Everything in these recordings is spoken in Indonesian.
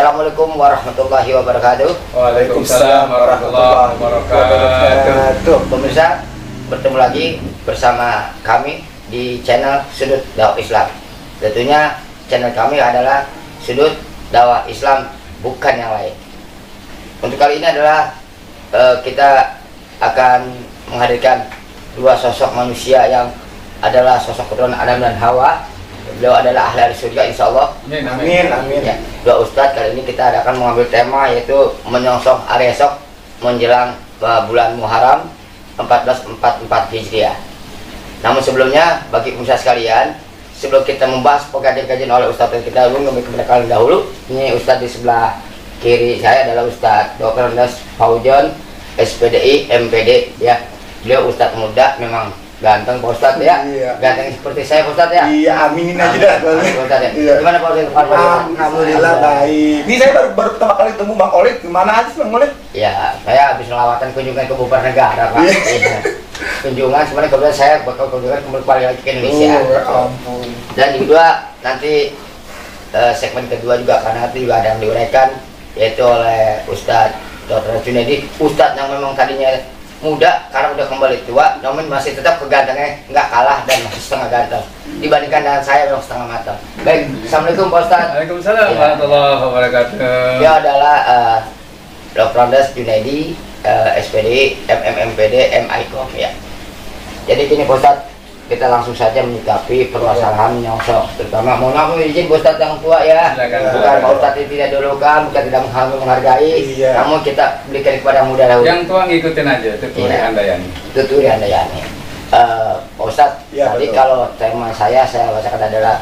Assalamualaikum warahmatullahi wabarakatuh. Waalaikumsalam warahmatullahi wabarakatuh. Pemirsa, bertemu lagi bersama kami di channel Sudut Dakwah Islam. Tentunya channel kami adalah Sudut Dakwah Islam, bukan yang lain. Untuk kali ini adalah kita akan menghadirkan dua sosok manusia yang adalah sosok keturunan Adam dan Hawa. Beliau adalah ahli surga insyaallah. Amin, amin. Ya, dua ustadz, kali ini kita akan mengambil tema yaitu menyongsong hari esok menjelang bulan Muharram 1444 Hijriah. Namun sebelumnya, bagi pemirsa sekalian, sebelum kita membahas kajian oleh ustadz kita dulu, kepada kalian dahulu. Ini ustadz di sebelah kiri saya adalah Ustadz Dr. Andes Fauzan, SPDI, MPD ya. Beliau ustadz muda, memang ganteng Pak Ustadz ya. Iya. Ganteng seperti saya Pak Ustadz ya. Iya, aminin aja dah. Ustadz ya. Iya. Gimana Pak Ustadz? Alhamdulillah baik. Ini saya baru pertama kali ketemu Bang Olid. Gimana aja sih Bang Olid? Ya, saya habis melawatan kunjungan ke beberapa negara Pak. Iya. Kunjungan, sebenarnya kemudian saya bakal kunjungan kembali lagi ke Indonesia. Ya ampun. Dan di kedua nanti segmen kedua juga, karena nanti juga ada yang diuraikan yaitu oleh Ustadz Dr. Junaidi, Ustadz yang memang tadinya muda, karena udah kembali tua, namun masih tetap kegantengnya nggak kalah dan masih setengah ganteng dibandingkan dengan saya yang setengah matang. Baik, Assalamualaikum Pak Ustadz. Waalaikumsalam warahmatullahi wabarakatuh. Dia adalah Dr. Andes Junaidi, SPD, MMMPD, MICOM ya. Jadi gini Pak Ustadz, kita langsung saja menyikapi permasalahan menyongsong. Terutama, mohon maaf izin Pak Ustadz yang tua ya. Silakan. Bukan Pak Ustadz yang tidak dulukan, bukan tidak menghargai. Iya. Namun kita berikan kepada yang muda dahulu. Yang tua ngikutin aja, tuturi Iya. Handayani. Tuturi Handayani. Pak Ustadz, Ya, tadi betul. kalau tema saya bacakan adalah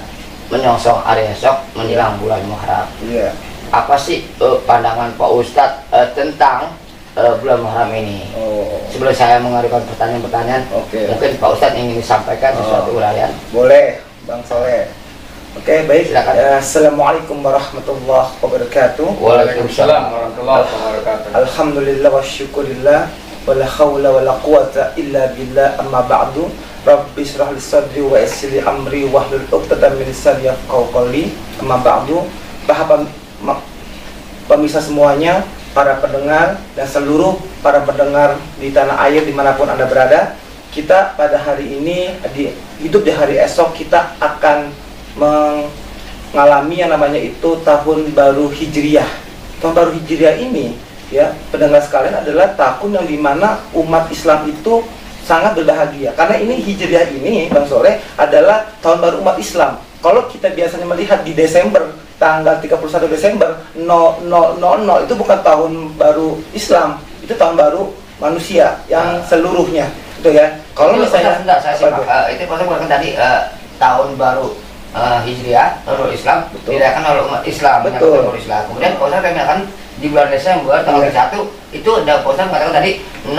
menyongsong hari esok menjelang bulan Muharram. Iya. Apa sih pandangan Pak Ustadz tentang bulan Muharram ini? Oh. Sebelum saya mengajukan pertanyaan-pertanyaan, Oke. mungkin Pak Ustadz ingin disampaikan sesuatu uraian. Boleh, Bang Soleh. Oke, baik. Silakan. Assalamualaikum warahmatullahi wabarakatuh. Waalaikumsalam warahmatullahi wabarakatuh. Alhamdulillah wa syukurillah wa la hawla wa la quwata illa billah, amma ba'du. Rabbi shrah li sadri wa yassir li amri wahlul 'uqdatam min lisani yafqahu qawli. Amma ba'du. Pemirsa semuanya, para pendengar dan seluruh para pendengar di tanah air dimanapun Anda berada, kita pada hari ini hidup di hari esok kita akan mengalami yang namanya itu tahun baru Hijriah. Tahun baru Hijriah ini ya, pendengar sekalian, adalah tahun yang dimana umat Islam itu sangat berbahagia, karena ini Hijriah ini Bang Soleh adalah tahun baru umat Islam. Kalau kita biasanya melihat di Desember, tanggal 31 Desember 0000, itu bukan tahun baru Islam, itu tahun baru manusia yang seluruhnya, gitu ya. Kalau misalnya saya simak, itu Pak Ustadz bukan tadi tahun baru Hijriah, tahun baru Islam, Betul. dirayakan oleh umat Islam, Betul. menyambut tahun baru Islam. Kemudian Pak Ustadz mengatakan di bulan Desember tanggal 1 itu ada Pak Ustadz mengatakan tadi 00,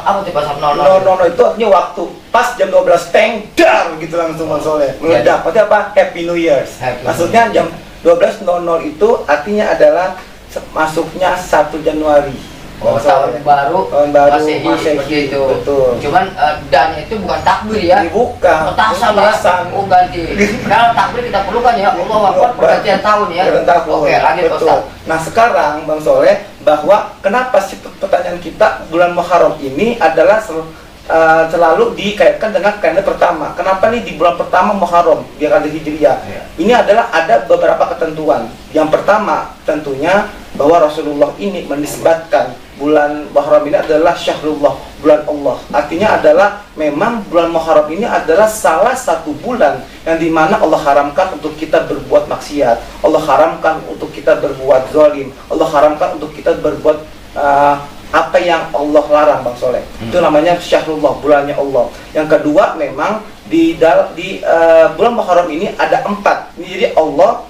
apa itu Pak Ustadz 00? itu artinya waktu pas jam 12 teng dar gitu langsung Bang Soleh meledak. Berarti apa? Happy New Year. Maksudnya jam 12.00 itu artinya adalah masuknya 1 Januari. Oh, tahun baru Masehi seperti itu. Betul. Cuman dan itu bukan takbir ya. Dibuka. Petasan ya. Oh, ganti. Kalau takbir kita perlukan ya. Allahu Akbar, pergantian tahun ya. Oke, lanjut Pak Ustadz. Nah sekarang Bang Soleh, bahwa kenapa sih pertanyaan kita bulan Muharram ini adalah selalu dikaitkan dengan kalender pertama. Kenapa nih di bulan pertama Muharram di kalender Hijriah? Ya. Ini adalah ada beberapa ketentuan. Yang pertama tentunya bahwa Rasulullah ini menisbatkan bulan Muharram ini adalah Syahrullah, bulan Allah. Artinya adalah memang bulan Muharram ini adalah salah satu bulan yang dimana Allah haramkan untuk kita berbuat maksiat, Allah haramkan untuk kita berbuat zalim, Allah haramkan untuk kita berbuat apa yang Allah larang Bang Soleh. Itu namanya Syahrullah, bulannya Allah. Yang kedua, memang di bulan Muharram ini ada 4. Jadi Allah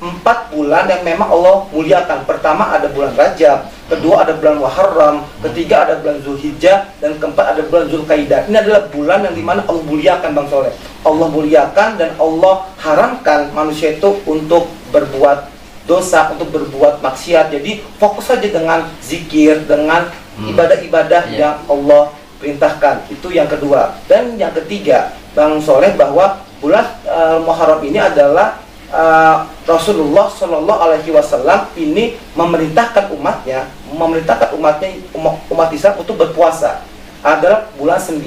4 bulan yang memang Allah muliakan. Pertama ada bulan Rajab, kedua ada bulan Muharram, ketiga ada bulan Zulhijjah, dan keempat ada bulan Zulkaidah. Ini adalah bulan yang dimana Allah muliakan Bang Soleh. Allah muliakan dan Allah haramkan manusia itu untuk berbuat dosa, untuk berbuat maksiat. Jadi fokus saja dengan zikir, dengan ibadah-ibadah yang Allah perintahkan. Itu yang kedua. Dan yang ketiga Bang Soleh, bahwa bulan Muharram ini adalah Rasulullah Shallallahu Alaihi Wasallam ini memerintahkan umatnya umat Islam untuk berpuasa adalah bulan 9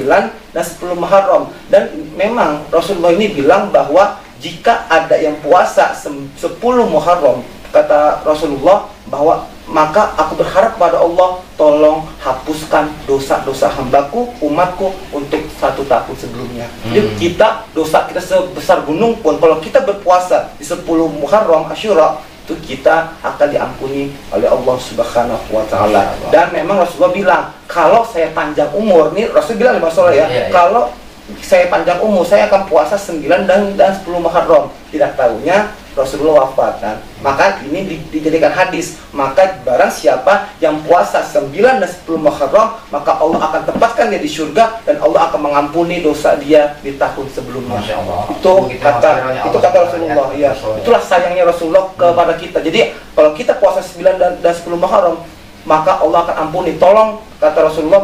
dan 10 Muharram. Dan memang Rasulullah ini bilang bahwa jika ada yang puasa 10 Muharram, kata Rasulullah, bahwa maka aku berharap pada Allah, tolong hapuskan dosa-dosa hambaku, umatku untuk 1 tahun sebelumnya. Jadi kita, dosa kita sebesar gunung pun, kalau kita berpuasa di 10 Muharram Asyura, itu kita akan diampuni oleh Allah Subhanahu wa Ta'ala. Dan memang Rasulullah bilang, kalau saya panjang umur, nih Rasul bilang kalau saya panjang umur, saya akan puasa 9 dan 10 Muharram. Tidak tahunya Rasulullah wafat, kan? Maka ini dijadikan hadis. Maka barang siapa yang puasa 9 dan 10 Muharram, maka Allah akan tempatkan dia di surga dan Allah akan mengampuni dosa dia di tahun sebelumnya. Itu kata Rasulullah. Ya. Itulah sayangnya Rasulullah kepada kita. Jadi kalau kita puasa 9 dan 10 Muharram, maka Allah akan ampuni. Tolong, kata Rasulullah,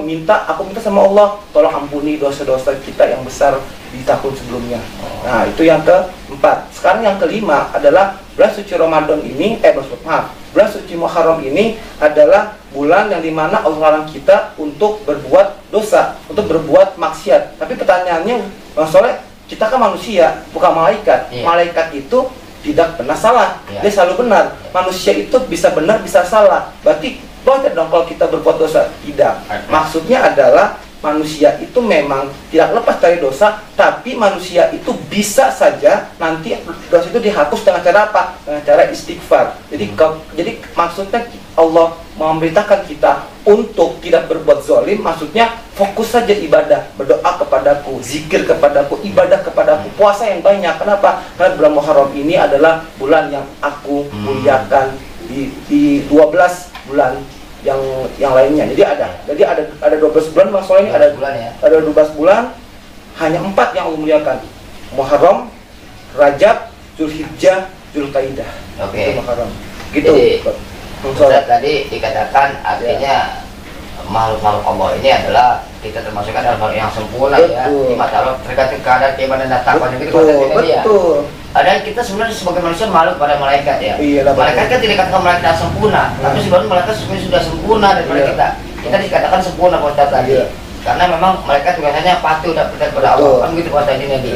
aku minta sama Allah, tolong ampuni dosa-dosa kita yang besar di tahun sebelumnya. Nah, itu yang keempat. Sekarang yang kelima adalah bulan suci Ramadan ini, bulan suci Muharram ini adalah bulan yang dimana Allah larang kita untuk berbuat dosa, untuk berbuat maksiat. Tapi pertanyaannya, Bang Soleh, kita kan manusia, bukan malaikat. Malaikat itu tidak pernah salah, dia selalu benar. Manusia itu bisa benar, bisa salah. Berarti boleh dong kalau kita berbuat dosa? Tidak. Maksudnya adalah manusia itu memang tidak lepas dari dosa, tapi manusia itu bisa saja nanti dosa itu dihapus dengan cara apa? Dengan cara istighfar. Jadi maksudnya Allah memerintahkan kita untuk tidak berbuat zalim, maksudnya fokus saja ibadah, berdoa kepadaku, zikir kepadaku, ibadah kepadaku, puasa yang banyak. Kenapa? Karena bulan Muharram ini adalah bulan yang aku muliakan di 12 bulan yang lainnya. Jadi ada 12 bulan, maksudnya ini ada 12 bulan, hanya 4 yang Allah muliakan. Muharram, Rajab, Zulhijjah, Zulkaidah. Itu Muharram. Gitu. Jadi tadi dikatakan artinya makhluk-makhluk Allah ini adalah kita termasukkan dalam hal yang sempurna. Ya. Di mata Allah tergantung keadaan keimanan dan takwa itu konsepnya dia. Dan kita sebenarnya sebagai manusia makhluk pada malaikat ya. Malaikat kan tidak dikatakan malaikat sempurna, tapi sebenarnya malaikat sebenarnya sudah sempurna daripada kita. Kita dikatakan sempurna Pak Ustaz tadi. Karena memang malaikat biasanya patuh dan percaya pada Allah. Kan gitu Pak Ustaz ini nanti.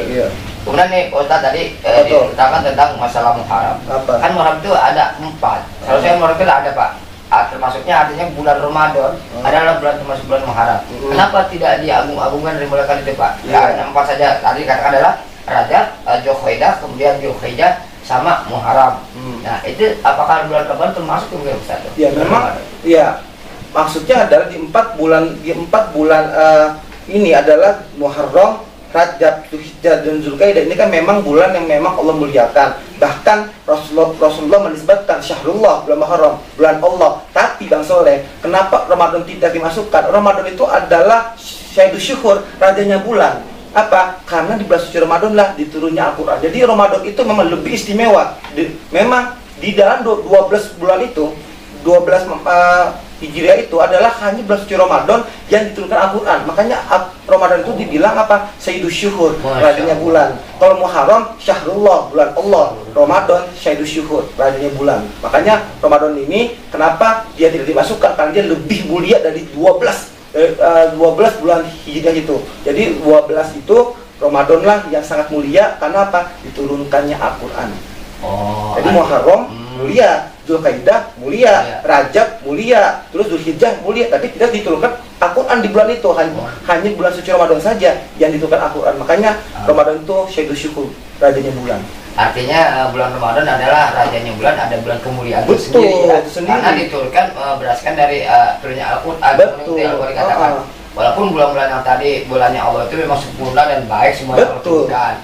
Kemudian nih Pak Ustaz tadi diceritakan tentang masalah Muharram. Kan Muharram itu ada 4. Seharusnya Muharram itu ada Pak. Termasuknya artinya bulan Ramadan adalah bulan termasuk bulan Muharram. Kenapa tidak diagung-agungkan dari mulai kali itu Pak? Ya, 4 saja. Tadi dikatakan adalah Rajab, Zulhijjah, kemudian Zulhijjah sama Muharram. Nah, itu apakah bulan Ramadan termasuk ke bulan Ustaz? Ya, memang ya. Maksudnya adalah di 4 bulan ini adalah Muharram, Rajab, Zulhijjah dan Zulkaidah. Ini kan memang bulan yang memang Allah muliakan. Bahkan Rasulullah menisbatkan Syahrullah, bulan Muharram, bulan Allah. Tapi Bang Soleh, kenapa Ramadan tidak dimasukkan? Ramadan itu adalah Syaidu Syuhur, rajanya bulan. Apa? Karena di bulan suci Ramadan lah diturunnya Al-Quran. Jadi Ramadan itu memang lebih istimewa. Memang di dalam 12 bulan itu, 12 Hijriah itu adalah hanya bulan suci Ramadan yang diturunkan Al-Quran. Makanya Ramadan itu dibilang apa? Sayyidu Syuhur, rajanya bulan. Kalau Muharram, Syahrullah, bulan Allah. Ramadan, Sayyidu Syuhur, rajanya bulan. Makanya Ramadan ini kenapa dia tidak dimasukkan? Karena dia lebih mulia dari 12 bulan Hijriah itu. Jadi 12 itu Ramadan lah yang sangat mulia. Karena apa? Diturunkannya Al-Quran. Jadi Muharram mulia, Zulkaidah mulia, Rajab mulia, terus Zulhijjah mulia, tapi tidak diturunkan Al-Quran di bulan itu. Hanya bulan suci Ramadan saja yang diturunkan Al-Quran. Makanya Ramadan itu Syaidu Syukur, rajanya bulan. Artinya bulan Ramadan adalah rajanya bulan, ada bulan kemuliaan itu sendiri ya. Karena diturunkan berdasarkan dari turunnya Al-Quran. Dikatakan walaupun bulan-bulan yang tadi bulannya Allah itu memang sempurna dan baik semuanya Allah turunkan.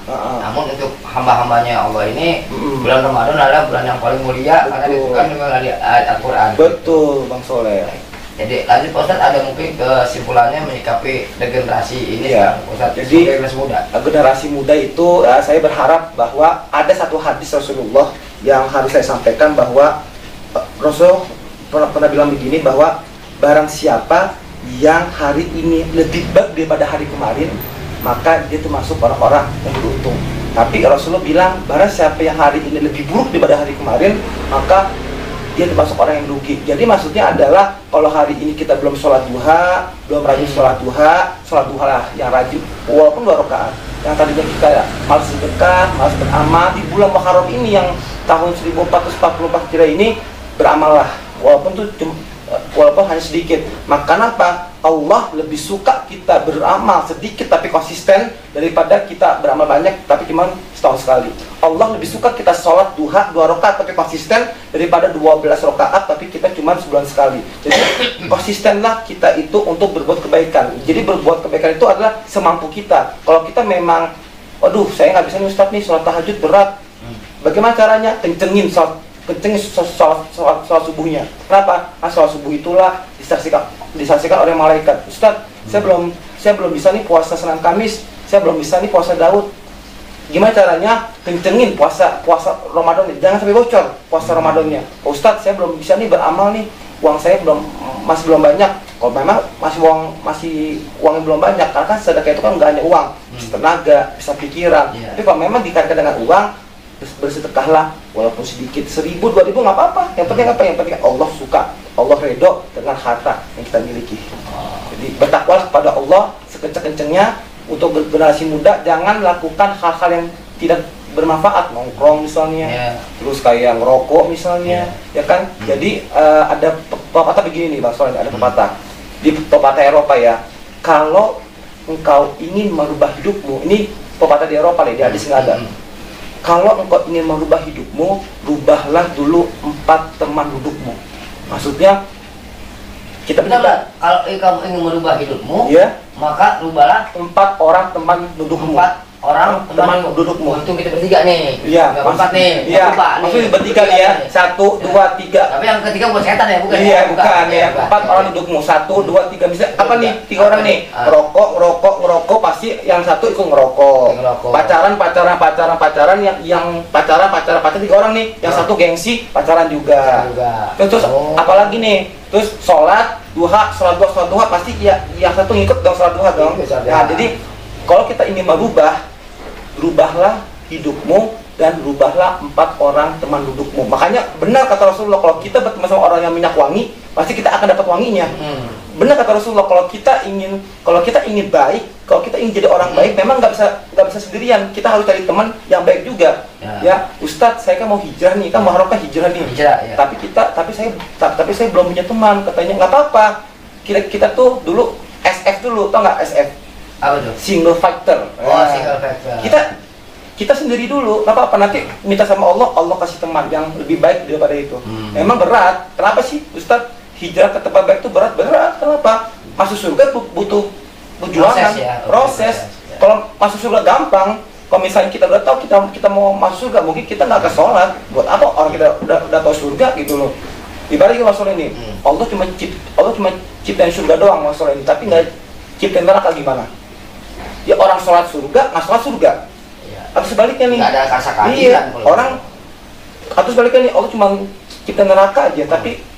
Namun untuk hamba-hambanya Allah ini bulan Ramadan adalah bulan yang paling mulia karena diturunkan dengan Al-Quran. Betul Bang Soleh. Jadi lanjut Pak Ustaz, ada mungkin kesimpulannya menyikapi generasi ini ya. Ustaz, jadi generasi muda. Generasi muda itu saya berharap bahwa ada satu hadis Rasulullah yang harus saya sampaikan, bahwa Rasul pernah bilang begini, bahwa barang siapa yang hari ini lebih baik daripada hari kemarin, maka dia termasuk orang-orang yang beruntung. Tapi Rasulullah bilang, barang siapa yang hari ini lebih buruk daripada hari kemarin, maka dia termasuk orang yang rugi. Jadi maksudnya adalah kalau hari ini kita belum sholat duha, belum rajin sholat duha lah yang rajin, walaupun 2 rakaat. Yang tadinya kita malas sedekah, malas beramal, di bulan Muharram ini yang tahun 1444 Hijriah ini beramallah, walaupun hanya sedikit. Maka apa? Allah lebih suka kita beramal sedikit tapi konsisten daripada kita beramal banyak tapi cuma setahun sekali. Allah lebih suka kita sholat duha 2 rakaat tapi konsisten daripada 12 rakaat tapi kita cuma sebulan sekali. Jadi konsistenlah kita itu untuk berbuat kebaikan. Jadi berbuat kebaikan itu adalah semampu kita. Kalau kita memang, aduh saya nggak bisa nih Ustaz nih, sholat tahajud berat. Bagaimana caranya? Kencengin sholat subuhnya. Kenapa? Sholat subuh itulah disaksikan oleh malaikat. Ustaz, saya belum bisa nih puasa Senin Kamis, saya belum bisa nih puasa Daud. Gimana caranya? Kencengin puasa Ramadan. Jangan sampai bocor puasa Ramadannya. Ustaz, saya belum bisa nih beramal nih, uang saya masih belum banyak. Kalau memang masih uangnya belum banyak, karena kan sedekah itu kan nggak hanya uang, bisa tenaga, bisa pikiran. Tapi kalau memang dikaitkan dengan uang, bersedekahlah walaupun sedikit, 1000, 2000 nggak apa-apa. Yang penting apa? Yang penting Allah suka, Allah ridho dengan harta yang kita miliki. Jadi bertakwa kepada Allah sekencang-kencangnya. Untuk generasi muda, jangan lakukan hal-hal yang tidak bermanfaat, nongkrong misalnya, terus kayak ngerokok misalnya, ya kan? Jadi ada pepatah begini nih Bang Soleh, ada pepatah di pepatah Eropa ya. Kalau engkau ingin merubah hidupmu, ini pepatah di Eropa nih, di hadis nggak ada. Kalau engkau ingin merubah hidupmu, rubahlah dulu 4 teman dudukmu. Maksudnya kita benar. Kalau kamu ingin merubah hidupmu, ya, maka rubahlah 4 orang teman dudukmu. 4 orang teman dudukmu. Untung kita bertiga nih. Iya, nggak 4 nih. Iya, maksudnya bertiga nih ya. 1, 2, 3. Tapi yang ketiga buat setan ya, bukan? Iya, bukan ya. 4 orang dudukmu. 1, 2, 3. Misalnya apa nih? 3 orang nih. Ngerokok, pasti yang satu ikut ngerokok. Pacaran yang pacaran 3 orang nih. Yang satu gengsi, pacaran juga. Terus apalagi nih? Terus sholat duha pasti ya yang satu ngikut dong sholat duha dong. Nah, jadi kalau kita ingin rubahlah hidupmu dan rubahlah 4 orang teman dudukmu. Makanya benar kata Rasulullah, kalau kita berteman sama orang yang minyak wangi, pasti kita akan dapat wanginya. Benar kata Rasulullah, kalau kita ingin baik, kalau kita ingin jadi orang baik, memang nggak bisa sendirian. Kita harus cari teman yang baik juga. Ya, Ustadz, saya kan mau hijrah nih, kan mau harapkan hijrah nih. Ya. Tapi saya belum punya teman. Katanya nggak apa-apa. Kita tuh dulu SF dulu, tau nggak SF? Apa tuh? Single fighter. Single fighter. Kita sendiri dulu, nggak apa-apa. Nanti minta sama Allah kasih teman yang lebih baik daripada itu. Memang berat. Kenapa sih, Ustadz? Hijrah ke tempat baik itu berat. Kenapa? Masuk surga butuh perjuangan, proses. Kalau masuk surga gampang. Kalau misalnya kita udah tahu kita mau masuk surga, mungkin kita nggak akan sholat. Buat apa orang kita udah tahu surga gitu loh. Ibaratnya masalah ini, Allah cuma ciptain surga doang masalah ini, tapi nggak ciptain neraka gimana? Ya orang sholat surga, nggak sholat surga. Atau sebaliknya nih. Nggak ada rasa keadilan. Iya, orang atau sebaliknya nih, Allah cuma ciptain neraka aja, tapi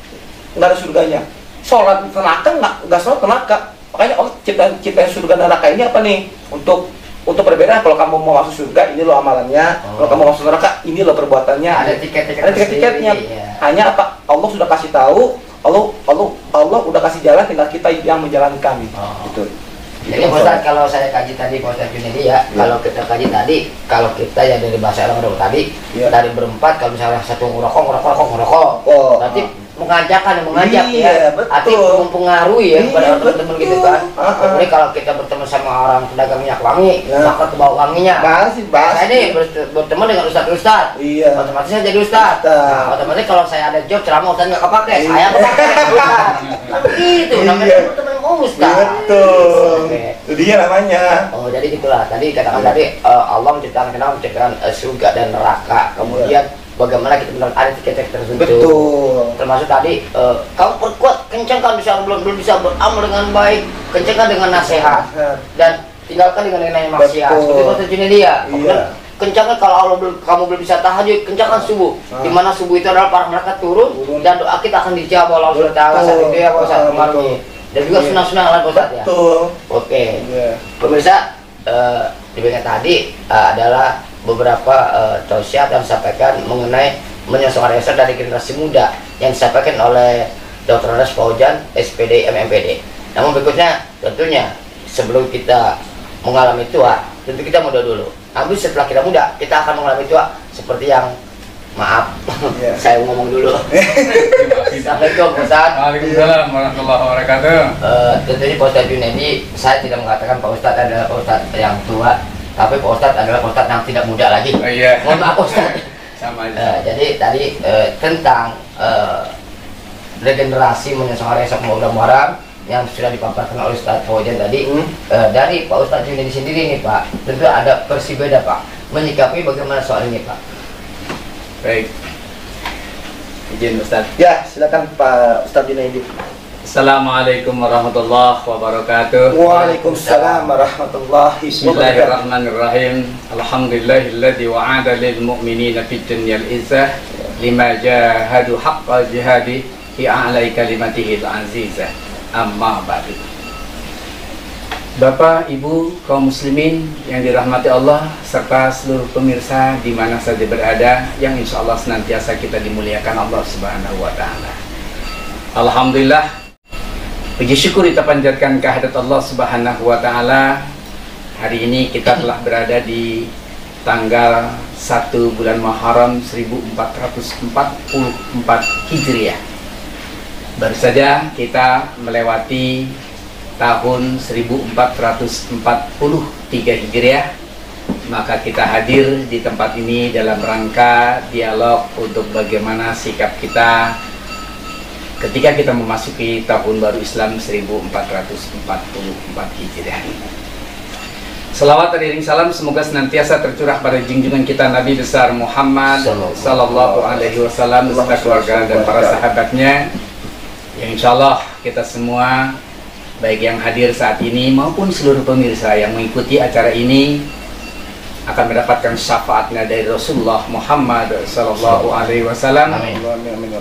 nggak ada surganya. Sholat neraka nggak sholat neraka. Makanya Allah ciptain surga neraka ini apa nih? Untuk perbedaan. Kalau kamu mau masuk surga, ini lo amalannya. Kalau kamu mau masuk neraka, ini lo perbuatannya. Ada tiket-tiketnya. Hanya apa? Allah sudah kasih tahu. Allah udah kasih jalan, tinggal kita yang menjalankan. Gitu. Jadi Ustaz, kalau saya kaji tadi Ustaz Junedi ya, kalau kita kaji tadi, kalau kita ya dari bahasa Arab tadi, dari berempat, kalau misalnya satu ngerokok, berarti mengajak ya, arti mempengaruhi ya kepada teman-teman gitu kan. Kemudian kalau kita berteman sama orang pedagang minyak wangi, maka kebawa wanginya. Saya nih berteman dengan ustaz-ustaz, otomatis saya jadi ustaz. Nah, otomatis kalau saya ada job ceramah ustaz nggak kepake, saya kepake ustaz. Begitu, namanya berteman sama ustaz. Betul. Itu dia namanya. Oh, jadi gitulah. Tadi katakan tadi Allah menciptakan surga dan neraka. Kemudian bagaimana kita benar ada tiket tertentu. Betul. Termasuk tadi kamu perkuat, kencangkan bisa belum bisa beramal dengan baik, kencangkan dengan nasihat dan tinggalkan dengan maksiat. Seperti Ustaz Junedi dia. Kencangkan kalau kamu belum bisa tahajud, kencangkan subuh. Di mana subuh itu adalah para malaikat turun dan doa kita akan dijawab oleh Allah Subhanahu wa taala saat itu ya Pak Ustaz kemarin. Dan juga sunah-sunah lah Pak Ustaz ya. Oke. Pemirsa, di bagian tadi adalah beberapa tausiah yang disampaikan mengenai menyongsong hari esok dari generasi muda yang disampaikan oleh Dr. Andes Fauzan, SPD, MMPD. Namun berikutnya tentunya sebelum kita mengalami tua, tentu kita muda dulu. Namun setelah kita muda, kita akan mengalami tua seperti yang maaf, saya ngomong dulu. Assalamualaikum Ustaz. Waalaikumsalam warahmatullahi wabarakatuh. Tentunya Pak Ustadz Junaidi, saya tidak mengatakan Pak Ustadz adalah Pak Ustadz yang tua, tapi Pak Ustadz adalah Pak Ustadz yang tidak muda lagi. Oh, iya. Mohon maaf Ustadz. Sama aja. Jadi tadi tentang regenerasi menyongsong hari esok bulan Muharram yang sudah dipaparkan oleh Ustadz Fauzan tadi. Dari Pak Ustadz Junaidi sendiri nih Pak, tentu ada versi beda Pak menyikapi bagaimana soal ini Pak. Baik. Izin Ustaz. Ya, silakan Pak Ustadz Junaidi. Assalamualaikum warahmatullahi wabarakatuh. Waalaikumsalam warahmatullahi wabarakatuh. Bismillahirrahmanirrahim. Alhamdulillahilladzi wa'ada lil mu'minina fid dunyal izzah lima jahadu haqqa jihadi fi a'lai kalimatihil azizah. Amma ba'du. Bapak, Ibu, kaum muslimin yang dirahmati Allah serta seluruh pemirsa di mana saja berada yang insya Allah senantiasa kita dimuliakan Allah Subhanahu wa Ta'ala. Alhamdulillah, puji syukur kita panjatkan kehadirat Allah Subhanahu wa Ta'ala. Hari ini kita telah berada di tanggal 1 bulan Muharram 1444 Hijriah. Baru saja kita melewati tahun 1443 Hijriah. Maka kita hadir di tempat ini dalam rangka dialog untuk bagaimana sikap kita ketika kita memasuki tahun baru Islam 1444 Hijriah. Salawat dan iring salam semoga senantiasa tercurah pada junjungan kita Nabi besar Muhammad Sallallahu Alaihi Wasallam beserta keluarga dan para sahabatnya, yang insya Allah kita semua baik yang hadir saat ini maupun seluruh pemirsa yang mengikuti acara ini akan mendapatkan syafaatnya dari Rasulullah Muhammad Sallallahu Alaihi Wasallam,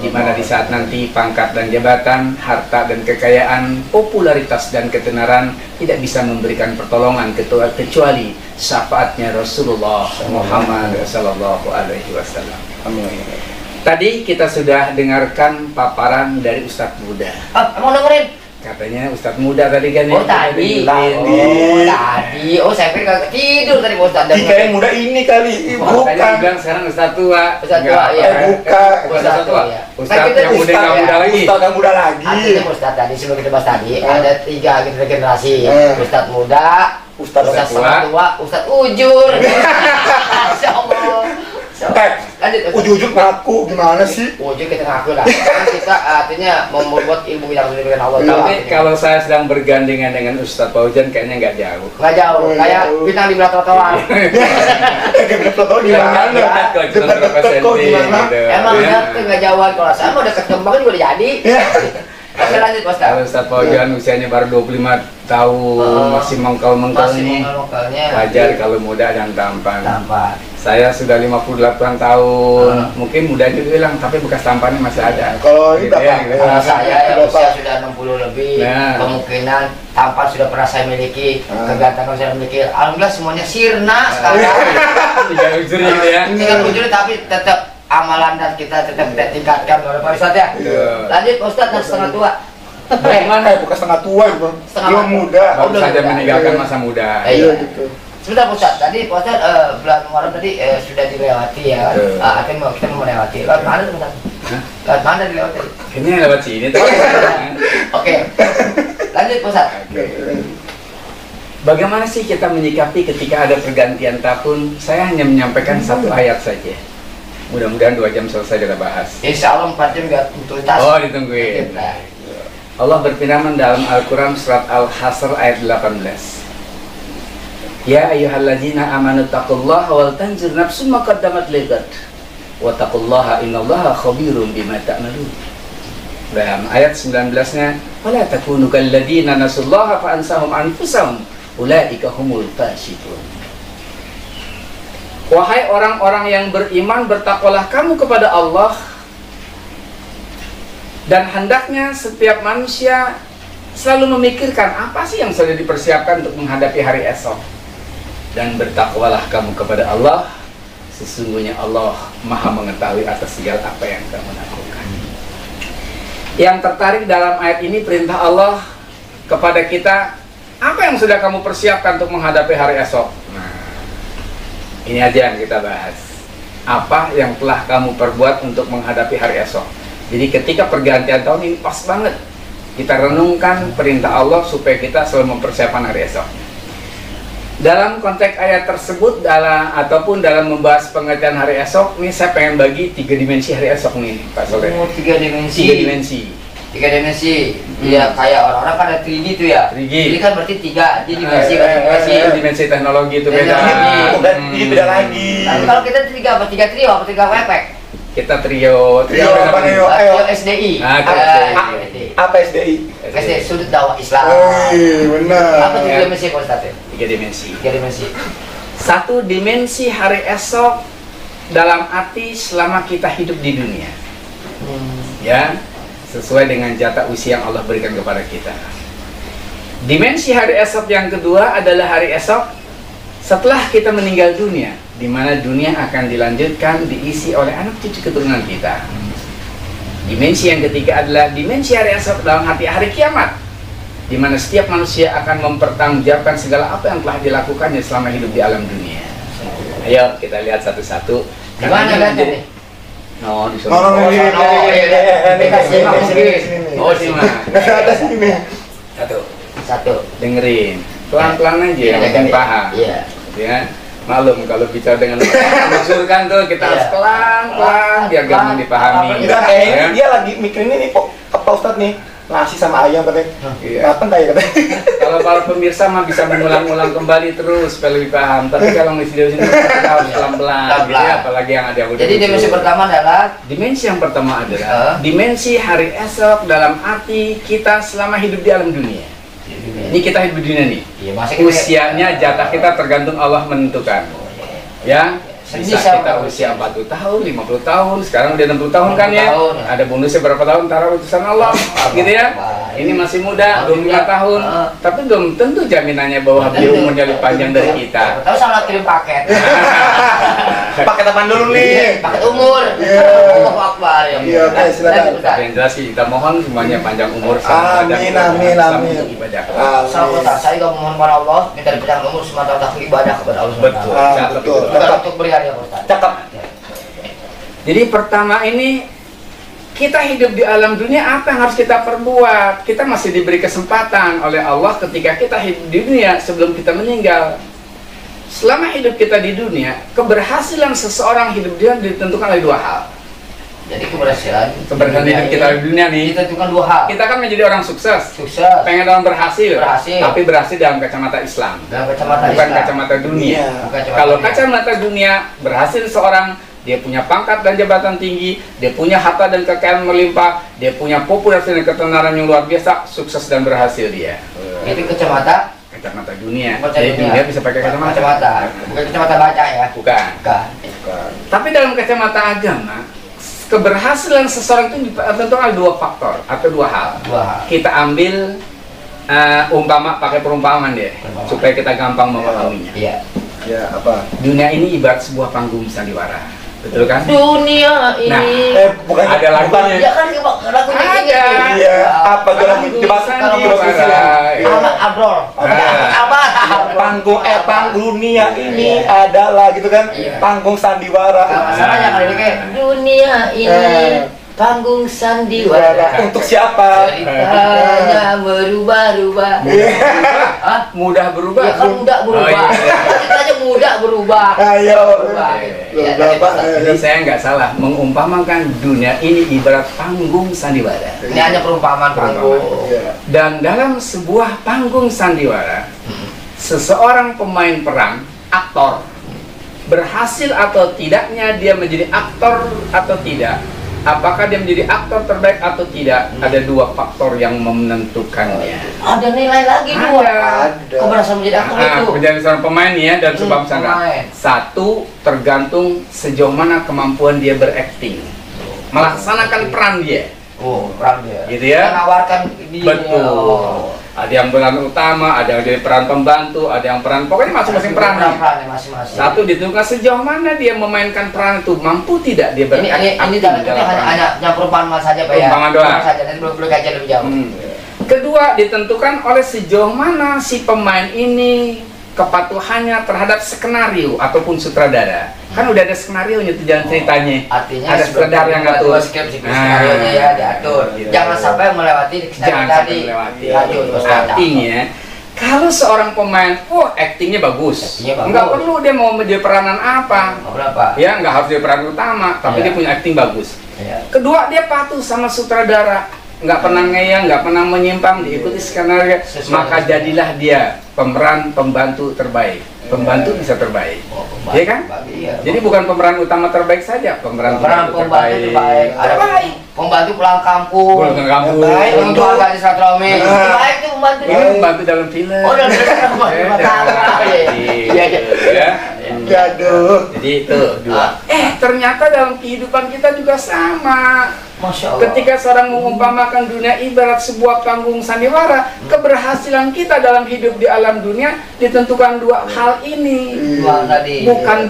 di mana di saat nanti pangkat dan jabatan, harta dan kekayaan, popularitas dan ketenaran tidak bisa memberikan pertolongan kecuali syafaatnya Rasulullah Muhammad Sallallahu Alaihi Wasallam. Tadi kita sudah dengarkan paparan dari Ustadz Muda. Mau dengerin? Katanya Ustadz Muda tadi kan. Oh tadi. Oh saya pikir kagak tidur tadi Pak Ustadz. Kayak muda ini kali. Makanya bilang sekarang Ustadz tua. Ustadz tua, iya. Bukan. Ustadz tua. Iya. Ustadz yang muda nggak muda lagi. Ustadz yang muda lagi. Artinya Ustadz tadi sebelum kita bahas tadi ada 3 generasi. Ustadz muda, Ustadz tua, Ustadz ujur. Masya Allah. Ujung-ujung ngaku gimana sih? Ujung kita ngaku lah. Kan kita artinya membuat ilmu yang diberikan Allah. Tapi kalau saya sedang bergandengan dengan Ustadz Fauzan kayaknya nggak jauh. Nggak jauh, kayak bintang di belakang trotoar. Kayak trotoar gimana? Dekat kok gimana? Emang nggak jauhan, kalau saya mau deket kembang juga jadi. Oke lanjut Pak Ustadz. Kalau Ustadz Fauzan usianya baru 25 tahun, masih mengkal-mengkalnya. Wajar kalau muda dan tampan. Saya sudah 58 tahun, mungkin muda juga bilang, tapi bekas tampannya masih ada. Kalau ini Kalau saya yang usia sudah 60 lebih, kemungkinan tampan sudah pernah saya miliki, kegantengan saya miliki. Alhamdulillah semuanya sirna sekarang. Tinggal ujur gitu ya. Tinggal ujur tapi tetap amalan dan kita tetap kita tingkatkan oleh Pak Ustadz ya. Lanjut Pak Ustadz, yang setengah tua. Bagaimana? Bukan setengah tua, belum muda. Baru saja meninggalkan masa muda. Iya gitu. Sebentar Pak Ustadz, tadi Pak Ustadz bulan Muharram tadi sudah dilewati ya kan? Artinya kita mau melewati. Lewat mana tuh Ustadz? Lewat mana dilewati? Ini lewat sini tuh. Oke. Lanjut Pak Ustadz. Bagaimana sih kita menyikapi ketika ada pergantian tahun? Saya hanya menyampaikan satu ayat saja. Mudah-mudahan 2 jam selesai kita bahas. Insya Allah 4 jam nggak tuntas. Oh ditungguin. Allah berfirman dalam Al-Quran surat Al-Hasr ayat 18. Ya ayyuhalladzina amanu taqullaha wal tanzur nafsum ma qaddamat ligad wa taqullaha innallaha khabirum bima ta'malun. Dalam ayat 19-nya, wala takunu kalladzina nasullaha fa ansahum anfusahum ulaika humul fasiqun. Wahai orang-orang yang beriman, bertakwalah kamu kepada Allah, dan hendaknya setiap manusia selalu memikirkan apa sih yang sudah dipersiapkan untuk menghadapi hari esok. Dan bertakwalah kamu kepada Allah, Sesungguhnya Allah Maha mengetahui atas segala apa yang kamu lakukan. Yang tertarik dalam ayat ini perintah Allah kepada kita, apa yang sudah kamu persiapkan untuk menghadapi hari esok? Nah, ini aja yang kita bahas. Apa yang telah kamu perbuat untuk menghadapi hari esok? Jadi ketika pergantian tahun ini pas banget kita renungkan perintah Allah supaya kita selalu mempersiapkan hari esok. Dalam konteks ayat tersebut ataupun dalam membahas pengertian hari esok, nih saya pengen bagi 3 dimensi hari esok nih, Pak Soleh. Oh, 3 dimensi. 3 dimensi. 3 dimensi. Iya, kayak orang-orang kan ada 3D tuh ya. 3D. Ini kan berarti 3 dimensi, dimensi. Dimensi teknologi itu beda. Ini beda lagi. Tapi kalau kita 3 apa? 3 trio apa 3 efek? Kita trio apa nih? Ayo. SDI. Apa SDI? SDI sudut dakwah Islam. Benar. Apa 3 dimensi Pak Ustaz? 3 dimensi. 3 dimensi. 1 dimensi hari esok dalam arti selama kita hidup di dunia. Ya, sesuai dengan jatah usia yang Allah berikan kepada kita. Dimensi hari esok yang kedua adalah hari esok setelah kita meninggal dunia, di mana dunia akan dilanjutkan diisi oleh anak cucu keturunan kita. Dimensi yang ketiga adalah dimensi hari esok dalam arti hari kiamat, di mana setiap manusia akan mempertanggungjawabkan segala apa yang telah dilakukannya selama hidup di alam dunia. Ayo kita lihat satu-satu. Di mana lihatnya nih? No, di sana. Oh, di mana? Ada sini. Satu. Dengerin. Pelan-pelan aja, yang penting paham. Iya. Ya. Malum kalau bicara dengan menunjukkan tuh kita harus pelan-pelan biar gampang dipahami. Enggak, ini dia lagi mikirin ini kok Pak Ustadz nih nasi sama ayam katanya. Kapan kayak katanya. Kalau para pemirsa mah bisa mengulang-ulang kembali terus supaya lebih paham. Tapi kalau di sini kita harus pelan-pelan. Gitu ya, apalagi yang ada udah. Jadi dimensi pertama adalah dimensi hari esok dalam arti kita selama hidup di alam dunia. Ini kita hidup di dunia nih. Usianya jatah kita tergantung Allah menentukan. Ya, bisa kita usia 40 tahun, 50 tahun, sekarang udah 60 tahun kan ya. Ada bonusnya berapa tahun taruh utusan Allah, gitu ya. Ini masih muda, 25 tahun, tapi belum tentu jaminannya bahwa dia umurnya lebih panjang dari kita. Tahu salah kirim paket. Paket apaan dulu nih? Paket umur. Allahu Akbar. Iya, oke, silakan. Yang jelas sih kita mohon semuanya panjang umur. Amin. Ibadah. Saya juga memohon kepada Allah minta dipanjang umur semata untuk ibadah kepada Allah. Betul. Betul. Bukan untuk berhari ya Ustaz. Cakep. Jadi pertama ini kita hidup di alam dunia, apa yang harus kita perbuat? Kita masih diberi kesempatan oleh Allah ketika kita hidup di dunia sebelum kita meninggal. Selama hidup kita di dunia, keberhasilan seseorang hidup di dunia ditentukan oleh 2 hal. Jadi keberhasilan hidup kita di dunia nih ditentukan 2 hal. Kita kan menjadi orang sukses. Pengen orang berhasil. Tapi berhasil dalam kacamata Islam. Bukan kacamata dunia. Kalau kacamata dunia, berhasil seorang, dia punya pangkat dan jabatan tinggi, dia punya harta dan kekayaan melimpah, dia punya popularitas dan ketenaran yang luar biasa, sukses dan berhasil dia. Itu kacamata dunia. Jadi dunia bisa pakai kacamata. Bukan kacamata baca ya. Bukan. Tapi dalam kacamata agama, keberhasilan seseorang itu ditentukan oleh 2 faktor atau 2 hal. Kita ambil umpama, pakai perumpamaan deh, supaya kita gampang memahaminya. Iya. Ya, apa? Dunia ini ibarat sebuah panggung sandiwara. Betul kan? Dunia ini. Bukan ada lagunya. Ya kan lagunya ada. Iya, apa tuh lagu? Coba Adrol. Apa? Panggung dunia ini adalah gitu kan? Panggung sandiwara. Masalahnya kalau ini kayak dunia ini panggung sandiwara. Untuk siapa? Ceritanya berubah-ubah. Mudah berubah. Ya kan mudah berubah. Kita aja mudah berubah. Ayo. Jadi saya nggak salah mengumpamakan dunia ini ibarat panggung sandiwara. Ini hanya perumpamaan panggung. Dan dalam sebuah panggung sandiwara, seseorang pemain perang, aktor, berhasil atau tidaknya dia menjadi aktor atau tidak, apakah dia menjadi aktor terbaik atau tidak, ada 2 faktor yang menentukannya. Ada nilai lagi 2. Keberhasilan menjadi aktor itu. Menjadi seorang pemain ya, dan sebab sana. 1, tergantung sejauh mana kemampuan dia berakting, melaksanakan peran dia. Peran dia. Gitu ya. Menawarkan diri. Betul. ada yang peran utama, ada yang jadi peran pembantu, ada yang peran, pokoknya masing-masing peran. Masing-masing. Satu ditentukan sejauh mana dia memainkan peran itu, mampu tidak dia Ini hanya yang perumpamaan saja Pak ya. Perumpamaan doang. Saja, nanti belum kaji lebih jauh. Kedua, ditentukan oleh sejauh mana si pemain ini kepatuhannya terhadap skenario ataupun sutradara. Kan udah ada skenario nya tuh jalan ceritanya. Artinya ada sutradara yang ngatur. Skenario nya ya diatur. Gitu. Jangan sampai melewati skenario tadi. Artinya kalau seorang pemain, aktingnya bagus, nggak perlu dia mau menjadi peranan apa, ya nggak harus dia peran utama, tapi dia punya akting bagus. Kedua, dia patuh sama sutradara, nggak pernah ngeyang, nggak pernah menyimpang, diikuti skenario, maka jadilah dia pemeran pembantu terbaik. Pembantu bisa terbaik, ya kan? Jadi bukan pemeran utama terbaik saja, pemeran pembantu terbaik. Ada baik, pembantu pulang kampung, untuk keluarga di Silaturahmi. Baik itu pembantu. Ini pembantu dalam film. Oh, dalam film. Iya. Jadi itu dua. Ternyata dalam kehidupan kita juga sama. Masya Allah. Ketika seorang mengumpamakan dunia ibarat sebuah panggung sandiwara, keberhasilan kita dalam hidup di alam dunia ditentukan dua hal ini.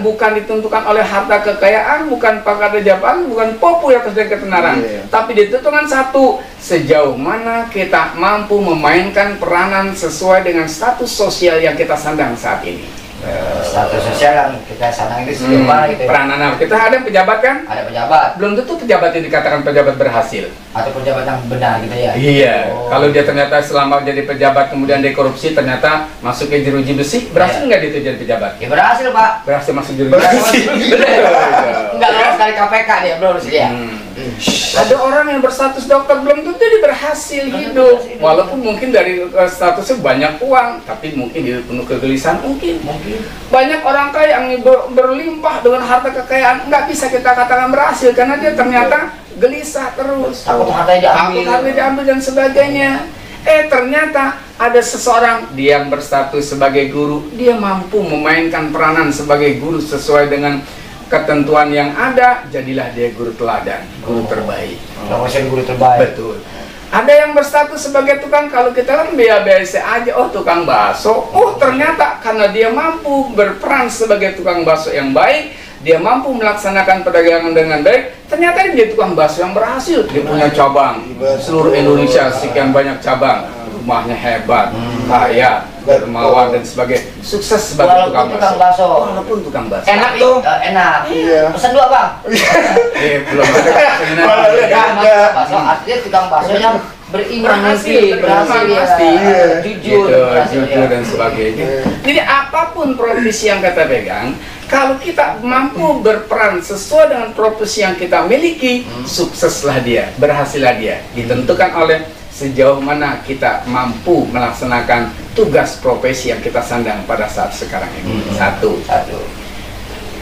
Bukan ditentukan oleh harta kekayaan, bukan pangkat jabatan, bukan popularitas dan ketenaran, tapi ditentukan satu, sejauh mana kita mampu memainkan peranan sesuai dengan status sosial yang kita sandang saat ini. Status sosial yang kita sandang itu sejauh mana gitu. Peranan kita ada pejabat kan? Ada pejabat. Belum tentu pejabat yang dikatakan pejabat berhasil. Atau pejabat yang benar gitu ya. Iya. Kalau dia ternyata selama jadi pejabat kemudian dia korupsi, ternyata masuk ke jeruji besi, berhasil nggak dia itu jadi pejabat? Ya berhasil Pak. Berhasil masuk jeruji besi. Enggak lolos dari KPK dia, belum lulus dia. Ada orang yang berstatus dokter belum tentu dia berhasil hidup, walaupun mungkin dari statusnya banyak uang, tapi mungkin dia penuh kegelisahan mungkin. Banyak orang kaya yang berlimpah dengan harta kekayaan, nggak bisa kita katakan berhasil karena dia ternyata gelisah terus, takut hartanya diambil dan sebagainya. Ternyata ada seseorang dia yang berstatus sebagai guru, dia mampu memainkan peranan sebagai guru sesuai dengan ketentuan yang ada, jadilah dia guru teladan, guru terbaik. Guru terbaik. Betul. Ada yang berstatus sebagai tukang, kalau kita kan biasa aja, tukang bakso. Ternyata karena dia mampu berperan sebagai tukang bakso yang baik, dia mampu melaksanakan perdagangan dengan baik, ternyata dia tukang bakso yang berhasil. Dia punya cabang, seluruh Indonesia sekian banyak cabang, rumahnya hebat, kaya, dermawan dan sebagainya, sukses sebagai tukang bakso. Walaupun tukang bakso. Enak tuh, enak. Pesan dua Bang. Belum ada. Bakso artinya tukang bakso yang beriman, berhasil, jujur dan sebagainya. Jadi apapun profesi yang kita pegang, kalau kita mampu berperan sesuai dengan profesi yang kita miliki, sukseslah dia, berhasillah dia. Ditentukan oleh sejauh mana kita mampu melaksanakan tugas profesi yang kita sandang pada saat sekarang ini. Satu.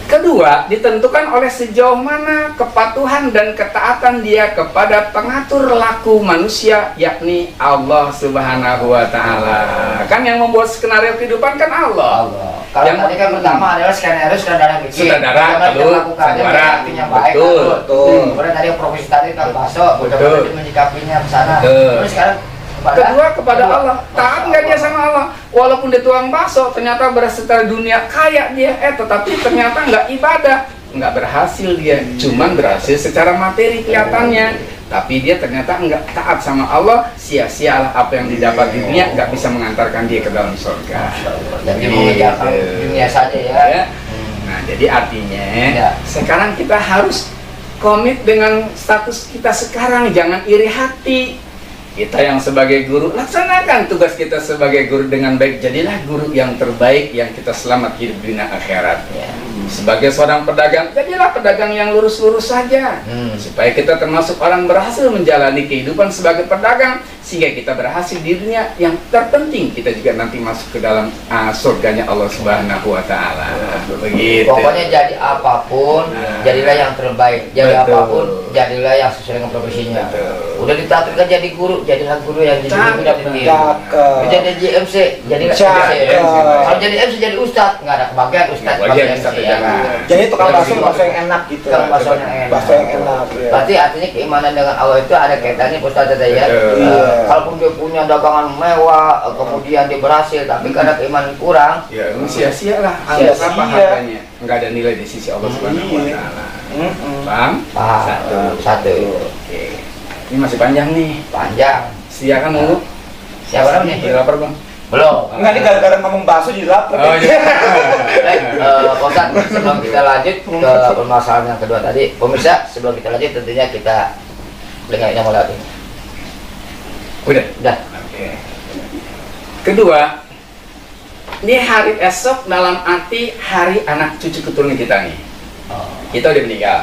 Kedua, ditentukan oleh sejauh mana kepatuhan dan ketaatan dia kepada pengatur laku manusia, yakni Allah Subhanahu wa Ta'ala. Kan yang membuat skenario kehidupan kan Allah. Kalau yang tadi kan pertama adalah skenario sutradara bikin. Sutradara, yang baik. Betul. Kemudian tadi profesi tadi kan bakso, bagaimana dia menyikapinya ke sana. Terus sekarang kedua kepada Allah, taat nggak dia sama Allah, walaupun dia tukang bakso, ternyata berhasil secara dunia kaya dia, tetapi ternyata nggak ibadah, nggak berhasil dia, cuman berhasil secara materi kelihatannya, tapi dia ternyata nggak taat sama Allah, sia-sialah apa yang didapat di dunia, nggak bisa mengantarkan dia ke dalam surga. Jadi mengejarkan dunia saja ya. Nah, jadi artinya sekarang kita harus komit dengan status kita sekarang, jangan iri hati. Kita yang sebagai guru, laksanakan tugas kita sebagai guru dengan baik. Jadilah guru yang terbaik yang kita selamat hidup dunia akhirat. Sebagai seorang pedagang, jadilah pedagang yang lurus-lurus saja. Supaya kita termasuk orang berhasil menjalani kehidupan sebagai pedagang, sehingga kita berhasil di dunia. Yang terpenting, kita juga nanti masuk ke dalam surganya Allah Subhanahu wa Ta'ala. Begitu. Pokoknya jadi apapun, jadilah yang terbaik. Jadi apapun, jadilah yang sesuai dengan profesinya. Udah ditakdirkan jadi guru, jadilah guru yang jadi jadi JMC, jadilah JMC. Kalau jadi MC jadi ustadz, nggak ada kebagian ustadz. Jadi tukang bakso yang enak gitu. Bakso yang enak. Berarti artinya keimanan dengan Allah itu ada kaitannya ustadz tadi ya. Kalaupun dia punya dagangan mewah, kemudian dia berhasil, tapi karena keimanan kurang, Ya, sia-sia lah. Sia-sia. Apa harganya? Enggak ada nilai di sisi Allah Subhanahu wa taala. Paham? paham. Satu. Oke. Ini masih panjang nih. Panjang. Silakan nunggu. Siapa namanya? Udah lapar, Bang? Belum. Enggak, ini gara-gara ngomong bakso jadi lapar. Oh iya. Baik, Pak Ustadz, sebelum kita lanjut ke permasalahan yang kedua tadi, pemirsa, sebelum kita lanjut tentunya kita dengar yang mulai. Udah. Udah. Oke. Kedua, ini hari esok dalam arti hari anak cucu keturunan kita nih. Kita udah meninggal.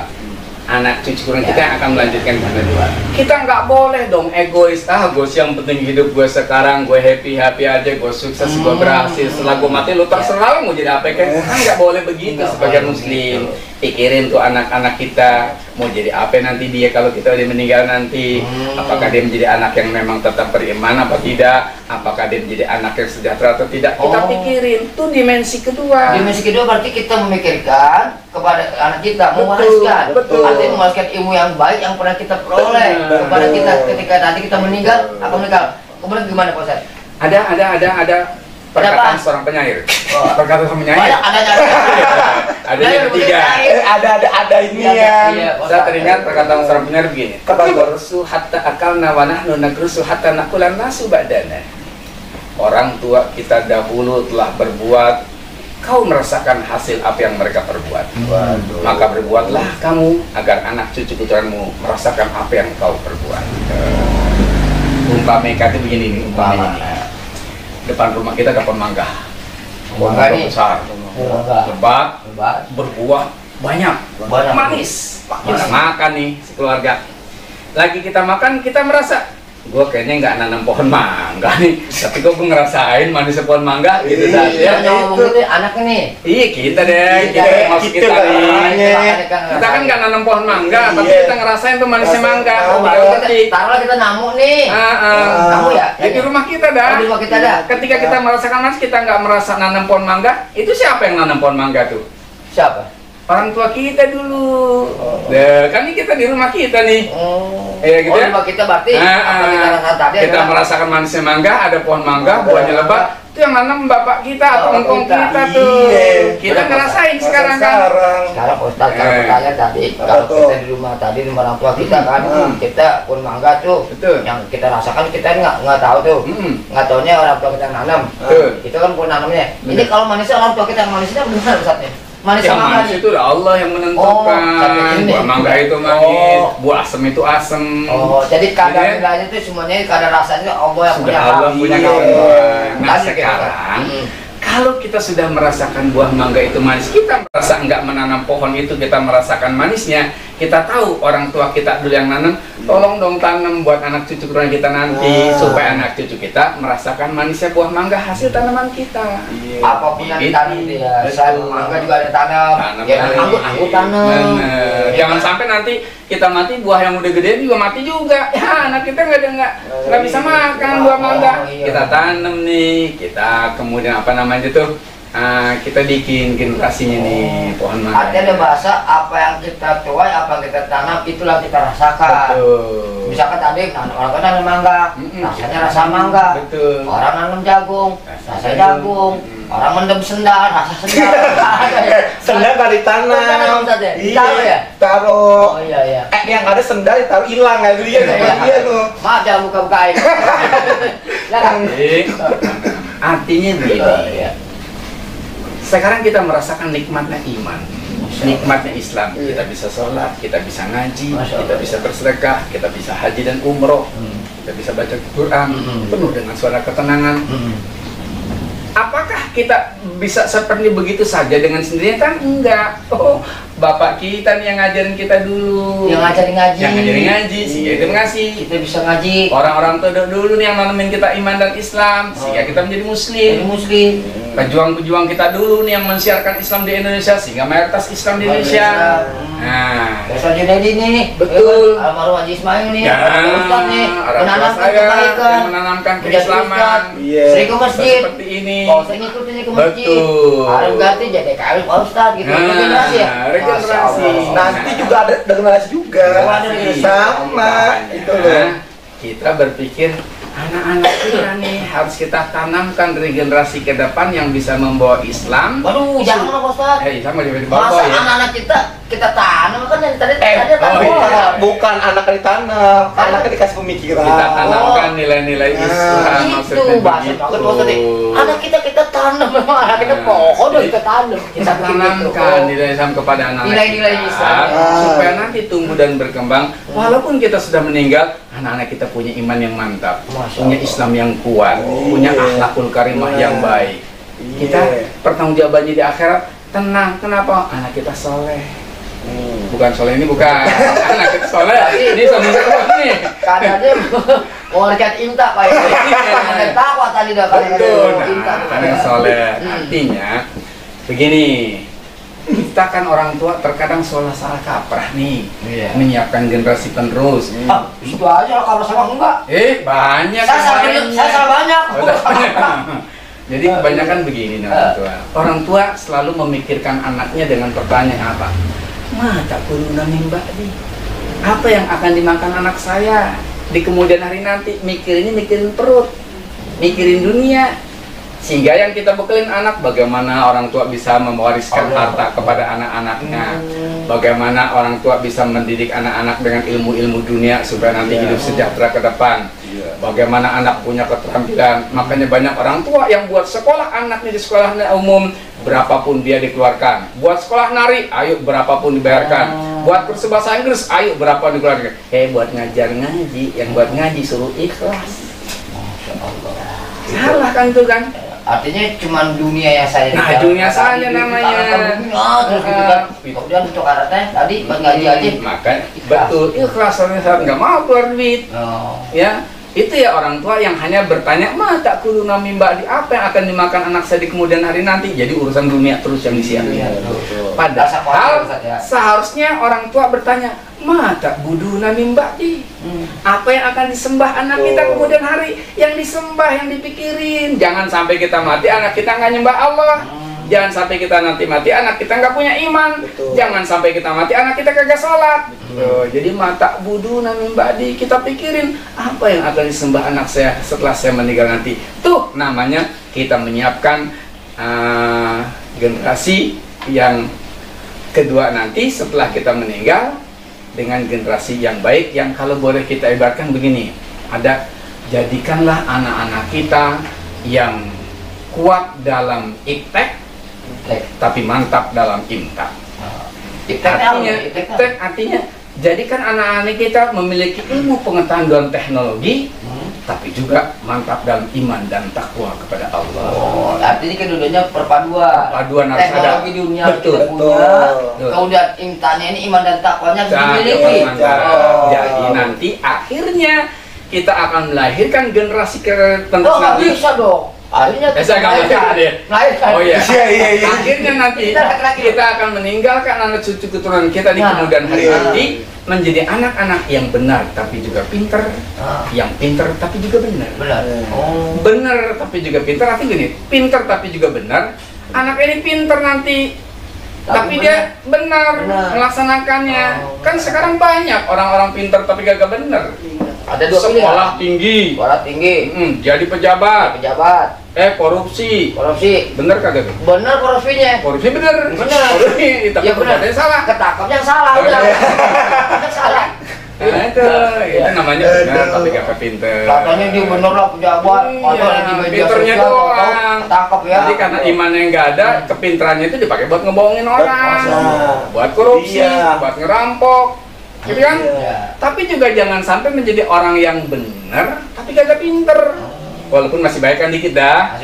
Anak cucu keturunan kita yang akan melanjutkan kedua. Kita nggak boleh dong egois. Gue sih yang penting hidup gue sekarang, gue happy aja, gue sukses, gue berhasil. Setelah gue mati, lu terserah mau jadi apa kan? Nggak boleh begitu sebagai muslim. Pikirin tuh anak-anak kita mau jadi apa nanti dia kalau kita udah meninggal nanti. Apakah dia menjadi anak yang memang tetap beriman apa tidak? Apakah dia menjadi anak yang sejahtera atau tidak? Kita pikirin tuh dimensi kedua. Dimensi kedua berarti kita memikirkan kepada anak kita, mewariskan. Betul. Artinya mewariskan ilmu yang baik yang pernah kita peroleh kepada kita ketika nanti kita meninggal atau meninggal. Kemudian gimana Pak Ustadz? Ada perkataan Apa? seorang penyair. Oh. Perkataan seorang penyair. Banyak ada. Ada yang ketiga. Ada ini ya. Saya teringat perkataan seorang penyair begini. Tabarrusu hatta akalna wa nahnu nagrusu hatta naqulan nasu ba'dana. Orang tua kita dahulu telah berbuat, kau merasakan hasil apa yang mereka perbuat. Maka berbuatlah kamu agar anak cucu keturunanmu merasakan apa yang kau perbuat. Umpamanya kata begini nih, umpamanya. Depan rumah kita ada pohon mangga. Pohon mangga besar, lebat, berbuah banyak, manis. Kita makan nih sekeluarga. Lagi kita makan, kita merasa gue kayaknya nggak nanam pohon mangga nih, tapi kok gue ngerasain manisnya pohon mangga gitu dah. Ya, ngomong gitu anaknya nih. Iya kita deh, maksud kita nih. Kita kan nggak nanam pohon mangga, tapi kita ngerasain tuh manisnya mangga. Taruhlah kita namu nih. Namu ya? Ya di rumah kita dah. Di rumah kita dah. Ketika kita merasakan manis, kita nggak merasa nanam pohon mangga. Itu siapa yang nanam pohon mangga tuh? Siapa? Orang tua kita dulu. Kan ini kita di rumah kita nih. Gitu ya. Rumah kita berarti apa kita rasakan tadi kita merasakan manisnya mangga, ada pohon mangga, buahnya lebat. Itu yang nanam bapak kita atau engkong kita tuh. Kita ngerasain sekarang kan. Sekarang Ustaz kalau pertanyaan tadi, kalau kita di rumah tadi di orang tua kita kan, kita pohon mangga tuh, yang kita rasakan kita nggak tahu tuh, nggak taunya orang tua kita nanam. Itu kan pohon nanamnya. Ini kalau manisnya orang tua kita manisnya benar Ustaznya. Manis yang manis itu udah Allah yang menentukan. Buah mangga itu manis, buah asem itu asem. Jadi kadar nilainya itu semuanya kadar rasanya Allah yang punya. Allah punya ketentuan. Nah sekarang kalau kita sudah merasakan buah mangga itu manis, kita merasa enggak menanam pohon itu, kita merasakan manisnya, kita tahu orang tua kita dulu yang nanam, tolong dong tanam buat anak cucu keturunan kita nanti, supaya anak cucu kita merasakan manisnya buah mangga hasil tanaman kita. Apapun yang ditanam ya, saya mangga juga ada tanam, anggur tanam. Jangan sampai nanti kita mati buah yang udah gede juga mati juga. Ya anak kita nggak bisa makan buah mangga. Kita tanam nih, kita kemudian apa namanya itu kita bikin generasinya nih pohon mangga. Artinya ada bahasa apa yang kita tuai, apa yang kita tanam itulah kita rasakan. Betul. Misalkan tadi orang kan nanam mangga, rasanya rasa mangga. Betul. Orang nanam jagung, rasa jagung. Orang mendem sendal, rasa sendal. Sendal nggak ditanam. Taruh ya? Taruh. Oh iya. Yang ada sendal ditaruh hilang aja dia tuh. Maaf jangan buka-buka air. Artinya begini. Sekarang kita merasakan nikmatnya iman, nikmatnya Islam. Kita bisa sholat, kita bisa ngaji, kita bisa bersedekah, kita bisa haji dan umroh, kita bisa baca Quran penuh dengan suara ketenangan. Apakah kita bisa seperti begitu saja dengan sendirinya? Kan enggak. Bapak kita nih yang ngajarin kita dulu. Yang ngajarin ngaji. Sehingga itu ngasih. Kita bisa ngaji. Orang-orang tua dulu nih yang nanemin kita iman dan Islam, sehingga kita menjadi muslim. Pejuang-pejuang kita dulu nih yang mensiarkan Islam di Indonesia, sehingga mayoritas Islam di Indonesia. Nah, Ustaz Junaidi nih, betul. Almarhum Haji Ismail nih, Ustaz nih, menanamkan kebaikan, menanamkan keislaman, sering ke masjid, seperti ini. Sering ikutin ke masjid. Betul. Harus ganti jadi kawin Pak Ustaz gitu. Regenerasi ya. Regenerasi. Nanti juga ada regenerasi juga. Sama itu loh. Kita berpikir anak-anak kita nih harus kita tanamkan dari generasi ke depan yang bisa membawa Islam. Waduh, jangan lah Pak Ustadz. Sama di bawah Masa ya. anak-anak kita tanam kan dari tadi Bukan anak ditanam, anaknya dikasih pemikiran. Kita tanamkan nilai-nilai Islam, itu bahasa banget Pak Ustadz. Anak kita tanam, memang anak kita pohon udah kita tanam. Kita tanamkan nilai Islam kepada anak-anak nilai-nilai kita, Islam supaya nanti tumbuh dan berkembang. Walaupun kita sudah meninggal, anak-anak kita punya iman yang mantap, punya Islam yang kuat, punya akhlakul karimah yang baik. Kita pertanggungjawabannya di akhirat tenang. Kenapa? Anak kita soleh. Bukan soleh ini bukan anak kita soleh. Ini soleh nih. Kadarnya mau lihat inta Pak. Ada takwa tadi dah kan. Betul. Anak soleh. Artinya begini. Kita kan orang tua terkadang salah kaprah nih, menyiapkan generasi penerus. Itu aja kalau sama enggak. Banyak. Saya salah banyak. Jadi kebanyakan begini nih orang tua. Orang tua selalu memikirkan anaknya dengan pertanyaan apa? Mata kuruna mimba'di. Apa yang akan dimakan anak saya di kemudian hari nanti? Mikirin perut, mikirin dunia. Sehingga yang kita bekelin anak, bagaimana orang tua bisa mewariskan harta kepada anak-anaknya, bagaimana orang tua bisa mendidik anak-anak dengan ilmu-ilmu dunia supaya nanti hidup sejahtera ke depan, bagaimana anak punya keterampilan. Makanya banyak orang tua yang buat sekolah anaknya di sekolah umum, berapapun dia dikeluarkan. Buat sekolah nari, ayo berapapun dibayarkan. Buat kursus bahasa Inggris, ayo berapa dikeluarkan. Buat ngajar ngaji, yang buat ngaji suruh ikhlas. Masya Allah. Salah kan itu kan? Artinya cuma dunia yang saya. Nah, dunia saja namanya. Terus gitu kan. Kemudian untuk karatnya tadi buat ngaji aja. Maka betul, ikhlas soalnya saat nggak mau keluar duit. Ya, itu ya orang tua yang hanya bertanya, mata kuluna mimba'di, apa yang akan dimakan anak saya di kemudian hari nanti. Jadi urusan dunia terus yang disiapkan. Padahal seharusnya orang tua bertanya, mata buduna mimba'di, apa yang akan disembah anak kita kemudian hari, yang disembah, yang dipikirin. Jangan sampai kita mati anak kita nggak nyembah Allah. Jangan sampai kita nanti mati anak kita nggak punya iman. Jangan sampai kita mati anak kita kagak sholat. Jadi mata buduna mimba'di, kita pikirin apa yang akan disembah anak saya setelah saya meninggal nanti. Tuh namanya kita menyiapkan generasi yang kedua nanti setelah kita meninggal, dengan generasi yang baik, yang kalau boleh kita ibaratkan begini, jadikanlah anak-anak kita yang kuat dalam iptek, tapi mantap dalam imtak. Artinya jadikan anak-anak kita memiliki ilmu pengetahuan teknologi, tapi juga mantap dalam iman dan takwa kepada Allah. Artinya kedudukannya perpaduan teknologi dunia kita punya, kemudian imtahnya ini iman dan takwanya dimiliki. Jadi nanti akhirnya kita akan melahirkan generasi penerus nanti. Bisa dong. Akhirnya melahirkan. Oh iya. Akhirnya nanti kita akan meninggalkan anak cucu keturunan kita di kemudian hari nanti menjadi anak-anak yang benar tapi juga pinter, yang pinter tapi juga benar. Benar tapi juga pinter. Artinya gini, pinter tapi juga benar. Anak ini pinter nanti, tapi dia benar melaksanakannya. Kan sekarang banyak orang-orang pinter tapi gak benar. Ada dua sekolah tinggi, jadi pejabat, korupsi, bener kagak? Bener korupsinya, bener, tapi ya bener, salah, ketangkapnya salah, udah, salah. Nah, itu namanya benar tapi gak pinter. Katanya dia bener lah pejabat, pinternya doang, ketangkap ya. Jadi karena imannya nggak ada, kepinterannya itu dipakai buat ngebohongin orang, buat korupsi, buat ngerampok. Gitu kan? Tapi juga jangan sampai menjadi orang yang benar tapi kagak pinter. Walaupun masih baik kan dikit dah.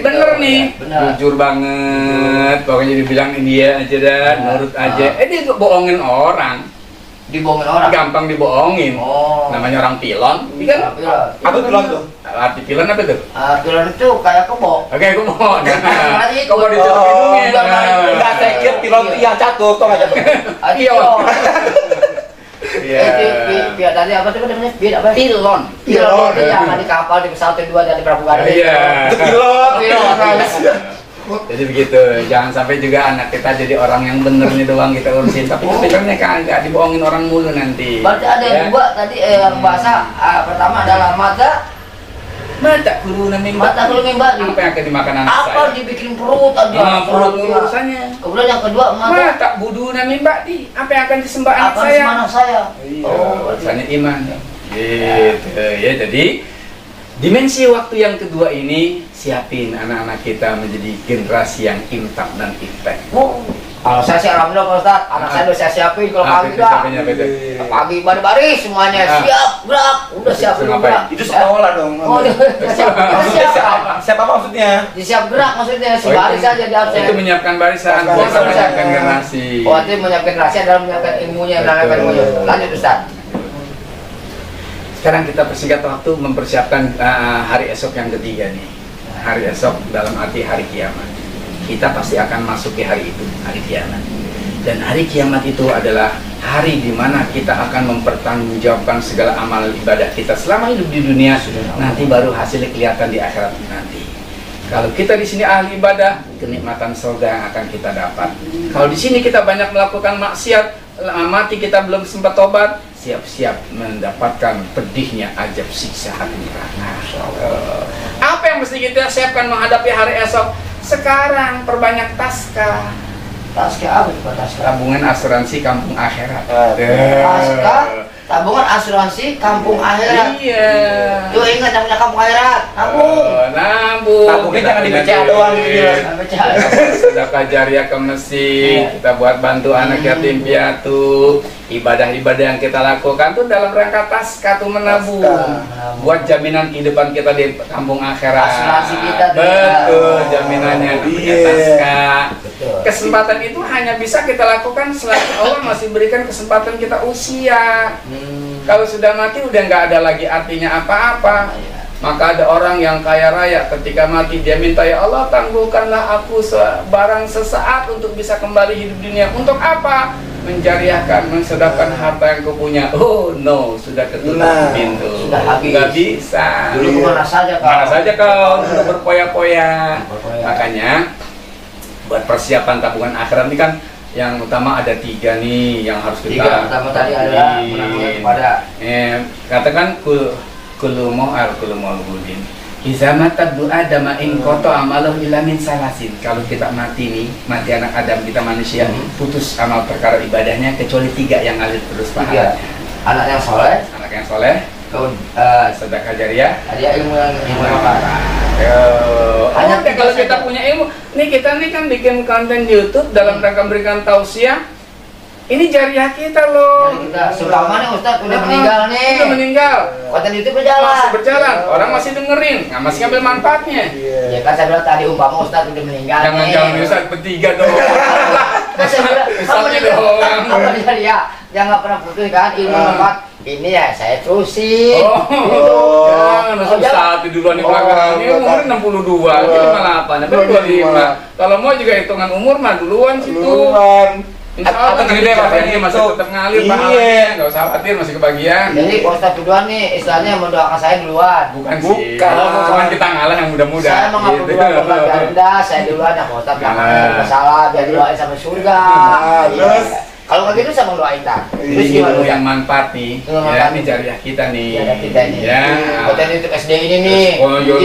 Bener nih, jujur banget. Pokoknya dibilang dia aja dah, nurut aja. Dia bohongin orang. Dibohongin orang? Gampang dibohongin. Namanya orang pilon. Apa pilon tuh? Arti pilon apa tuh? Pilon itu kayak kebo. Oke, kebo. Kebo ditutup hidungnya. Enggak, saya kira pilon yang catur, tau nggak catur? Biar tadi apa tuh namanya? Biar apa? Pilon itu yang di kapal, di pesawat kedua dari pramugari. Iya. Pilon. Jadi begitu, jangan sampai juga anak kita jadi orang yang benernya doang kita urusin, tapi kepikirannya kan nggak dibohongin orang mulu nanti. Berarti ada dua tadi bahasa pertama adalah mata Mata kuluna min Mata ba'di. kuluna min ba'di. Apa yang akan dimakan anak Apa saya? dibikin perut aja. Perut urusannya. Kemudian yang kedua mata. Mata buduna min ba'di. Apa yang akan disembah anak Akan saya? sembah anak saya. Iya, Oh, urusannya iman. Gitu ya. Jadi dimensi waktu yang kedua ini siapin anak-anak kita menjadi generasi yang imtak dan iptek. Oh, kalau saya sih alhamdulillah Pak Ustaz, anak saya udah saya siapin kalau pagi dah. Siapinnya beda. Pagi baris semuanya siap gerak, udah siap Terus gerak. ngapain? Itu sekolah dong. Oh, udah siap. Siapa maksudnya? Siap gerak maksudnya sebaris saja di absen. Itu menyiapkan barisan, Barisan. bukan menyiapkan generasi. Oh, itu menyiapkan generasi adalah menyiapkan ilmunya, menyiapkan ilmunya. Lanjut Ustaz. Sekarang kita persingkat waktu mempersiapkan hari esok yang ketiga nih. Hari esok dalam arti hari kiamat. Kita pasti akan masuk ke hari itu, hari kiamat. Dan hari kiamat itu adalah hari di mana kita akan mempertanggungjawabkan segala amal ibadah kita selama hidup di dunia. Nanti baru hasilnya kelihatan di akhirat nanti. Kalau kita di sini ahli ibadah, kenikmatan surga yang akan kita dapat. Kalau di sini kita banyak melakukan maksiat, mati kita belum sempat tobat, siap-siap mendapatkan pedihnya azab siksa api neraka. Apa yang mesti kita siapkan menghadapi hari esok? Sekarang perbanyak taska. Taska apa itu Pak Taska? Tabungan asuransi kampung akhirat. Taska, tabungan asuransi kampung akhirat. Iya. Tuh ingat namanya kampung akhirat. Nabung. Nabung. Tabungnya jangan dibaca doang gitu. Sedekah jariah ke masjid, kita buat bantu anak yatim piatu. Ibadah-ibadah yang kita lakukan tuh dalam rangka taska tuh menabung. Buat jaminan kehidupan kita di kampung akhirat. Asuransi kita tuh. Betul, jaminannya namanya taska. Betul. Kesempatan itu hanya bisa kita lakukan selagi Allah masih berikan kesempatan kita usia. Kalau sudah mati udah nggak ada lagi artinya apa-apa. Maka ada orang yang kaya raya ketika mati dia minta, ya Allah tangguhkanlah aku barang sesaat untuk bisa kembali hidup dunia. Untuk apa? Menjariahkan, mensedekahkan harta yang kau punya. Oh no, sudah ketutup pintu. Sudah habis. Nggak bisa. Dulu kemana saja kau? Mana saja kau dulu berpoya-poya. Makanya buat persiapan tabungan akhirat ini kan yang utama ada 3 nih yang harus kita. Tiga pertama tadi adalah menabung kepada. Katakan kullu mauludin iza mata Adam in koto amaluh illa min salasin. Kalau kita mati nih, mati anak Adam, kita manusia, putus amal perkara ibadahnya kecuali 3 yang ngalir terus pahalanya. Anak yang soleh, sedekah jariah, ada ilmu yang bermanfaat. Hanya kalau kita punya ilmu, nih kita nih kan bikin konten YouTube dalam rangka memberikan tausiah. Ini jariah kita loh. Kita seumpama nih Ustaz udah meninggal nih. Udah meninggal. Konten itu berjalan. Masih berjalan. Orang masih dengerin, nggak masih ngambil manfaatnya. Ya kan saya bilang tadi umpama Ustaz udah meninggal. Jangan Ustaz bertiga dong. Kan saya bilang kamu ya, yang nggak pernah putus kan ilmu manfaat. Ini ya saya terusin. Jangan Ustaz duluan di belakang. Ini umur 62, jadi 58, tapi 25. Kalau mau juga hitungan umur mah duluan situ. Insya Allah gede ini masih tetap ngalir pahalanya, nggak usah khawatir, masih kebagian. Jadi Ustaz duluan nih istilahnya mendoakan saya duluan. Bukan sih, cuman kita ngalah yang muda-muda. Saya mengaku duluan kebagian rendah, saya duluan ya Ustaz jangan bersalah, biar doain sampai surga. Terus kalau nggak gitu saya mau doain tak. Terus gimana yang manfaat nih? Ya ini jariah kita nih. Jariah kita nih. Ya. Konten YouTube SD ini nih.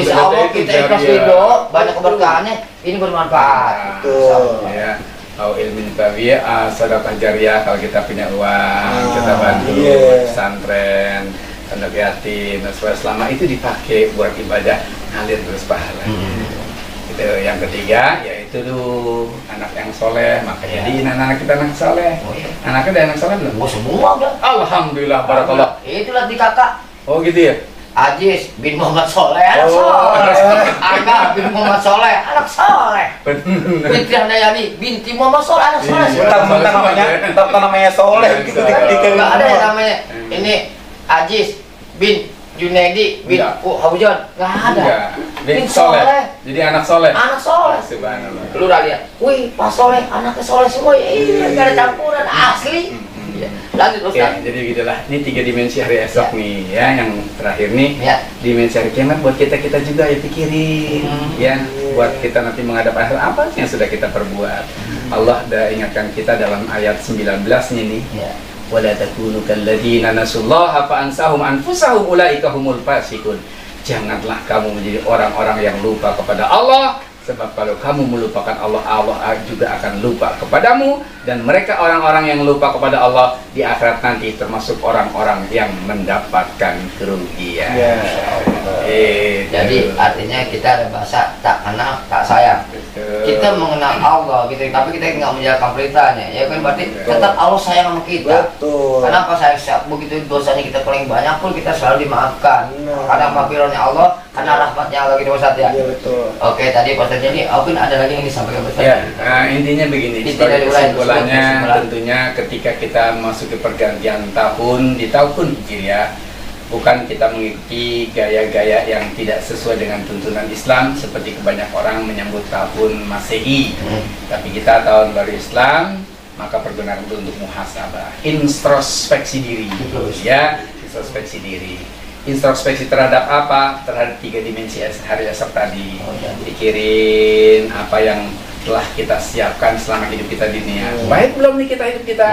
Insya Allah kita ikhlas ridho, banyak keberkahannya, ini bermanfaat. Betul. Ya. Au ilmin tawiyah, sedekah jariah kalau kita punya uang, kita bantu pesantren, anak yatim, dan selama itu dipakai buat ibadah, ngalir terus pahala. Itu yang ketiga, yaitu anak yang soleh, maka jadi anak-anak kita anak soleh. Anaknya ada anak soleh belum? Oh semua udah. Alhamdulillah, barakallah. Itulah di kakak. Oh gitu ya? Ajis bin Muhammad Soleh, anak soleh. Angga bin Muhammad Soleh, anak soleh. Binti Handayani binti Muhammad Soleh, anak soleh. Entah namanya soleh gitu. Enggak ada yang namanya ini Ajis bin Junaidi bin Haujon, enggak ada. Bin soleh. Jadi anak soleh. Anak soleh. Subhanallah. Lu udah lihat, wih Pak Soleh, anaknya soleh semua. Iya, enggak ada campuran asli. Lanjut Ustaz. Jadi gitulah, ini 3 dimensi hari esok nih ya, yang terakhir nih dimensi hari kiamat buat kita juga ya pikirin ya, buat kita nanti menghadap akhir apa yang sudah kita perbuat. Allah udah ingatkan kita dalam ayat 19-nya nih. Wala takunu kalladzina nasullaha fa ansahum anfusahum ulaika humul fasiqun. janganlah kamu menjadi orang-orang yang lupa kepada Allah. Sebab kalau kamu melupakan Allah, Allah juga akan lupa kepadamu. Dan mereka orang-orang yang lupa kepada Allah di akhirat nanti termasuk orang-orang yang mendapatkan kerugian. Jadi artinya kita ada bahasa tak kenal tak sayang. Kita mengenal Allah gitu, tapi kita nggak menjalankan perintahnya. Ya kan berarti tetap Allah sayang sama kita. Betul. Kenapa sayang? Begitu dosanya kita paling banyak pun kita selalu dimaafkan. Karena maghfirahnya Allah, karena rahmatnya Allah gitu Ustaz ya. Iya betul. Oke, tadi Pak Ustaz, jadi mungkin ada lagi yang disampaikan Ustaz. Ya, intinya begini. Intinya Sebagai kesimpulannya, tentunya ketika kita memasuki pergantian tahun di tahun Hijriah, bukan kita mengikuti gaya-gaya yang tidak sesuai dengan tuntunan Islam seperti kebanyakan orang menyambut tahun Masehi. Tapi kita tahun baru Islam, maka pergunakan untuk muhasabah, introspeksi diri. Ya, introspeksi diri. Introspeksi terhadap apa? Terhadap 3 dimensi hari esok tadi. Pikirin apa yang telah kita siapkan selama hidup kita di dunia. Baik belum nih kita hidup kita?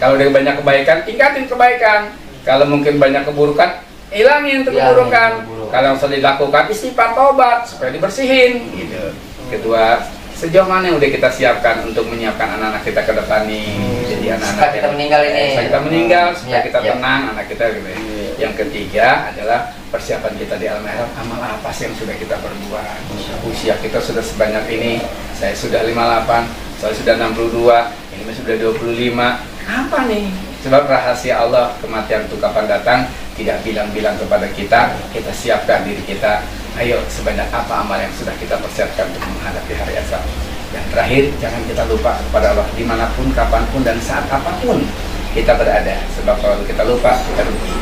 Kalau ada banyak kebaikan, tingkatin kebaikan. Kalau mungkin banyak keburukan, hilangin keburukan. Kalau yang sudah dilakukan, istighfar, tobat supaya dibersihin. Gitu. Kedua, sejauh mana yang udah kita siapkan untuk menyiapkan anak-anak kita ke depan nih? Jadi anak-anak kita meninggal ini. Supaya kita meninggal, supaya kita tenang, anak kita gitu. Yang ketiga adalah persiapan kita di alam akhirat, amal apa sih yang sudah kita perbuat. Usia kita sudah sebanyak ini, saya sudah 58, saya sudah 62, ini sudah 25. Apa nih? Sebab rahasia Allah kematian itu kapan datang tidak bilang-bilang kepada kita. Kita siapkan diri kita. Ayo, sebanyak apa amal yang sudah kita persiapkan untuk menghadapi hari esok. Dan terakhir, jangan kita lupa kepada Allah dimanapun, kapanpun, dan saat apapun kita berada. Sebab kalau kita lupa, kita rugi.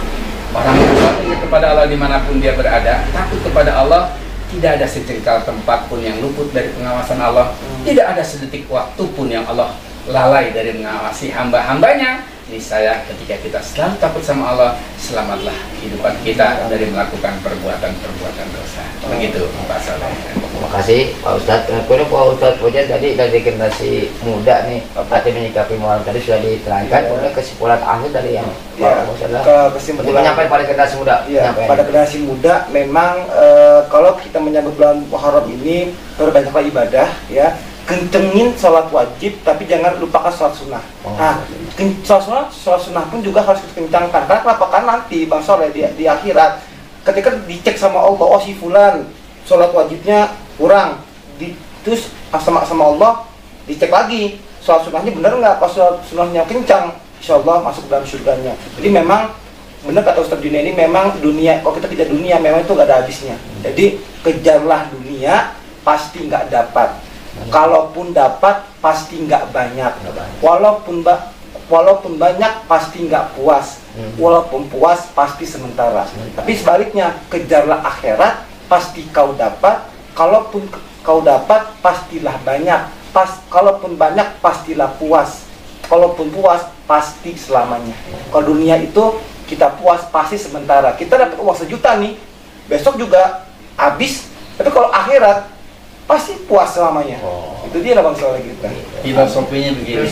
Orang yang ingat kepada Allah dimanapun dia berada, takut kepada Allah, tidak ada sejengkal tempat pun yang luput dari pengawasan Allah. Tidak ada sedetik waktu pun yang Allah lalai dari mengawasi hamba-hambanya. Niscaya ketika kita selalu takut sama Allah, selamatlah kehidupan kita dari melakukan perbuatan-perbuatan dosa. Begitu Pak Saleh. Terima kasih Pak Ustadz. Kemudian Pak Ustadz Fauzan tadi dari generasi muda nih, arti menyikapi Muharram tadi sudah diterangkan. Kemudian kesimpulan akhir dari yang Pak Ustadz kesimpulan menyampaikan pada generasi muda. Pada generasi muda memang kalau kita menyambut bulan Muharram ini berbanyaklah ibadah ya. Kencengin sholat wajib, tapi jangan lupakan sholat sunnah. Nah, sholat sunnah pun juga harus dikencangkan. Karena kenapa? Kan nanti Bang Soleh di akhirat, ketika dicek sama Allah, oh si fulan sholat wajibnya kurang, terus sama Allah dicek lagi sholat sunnahnya benar nggak? Pas sholat sunnahnya kencang, insya Allah masuk dalam surganya. Jadi memang benar kata Ustadz Dina ini, memang dunia, kalau kita kejar dunia memang itu nggak ada habisnya. Jadi kejarlah dunia, pasti nggak dapat. Kalaupun dapat pasti nggak banyak. Walaupun banyak pasti nggak puas. Walaupun puas pasti sementara. Tapi sebaliknya, kejarlah akhirat, pasti kau dapat. Kalaupun kau dapat pastilah banyak. Kalaupun banyak pastilah puas. Kalaupun puas pasti selamanya. Kalau dunia itu kita puas pasti sementara. Kita dapat uang 1 juta nih, besok juga habis. Tapi kalau akhirat pasti puas selamanya. Itu dia lah Bang Soleh kita. Filosofinya begini.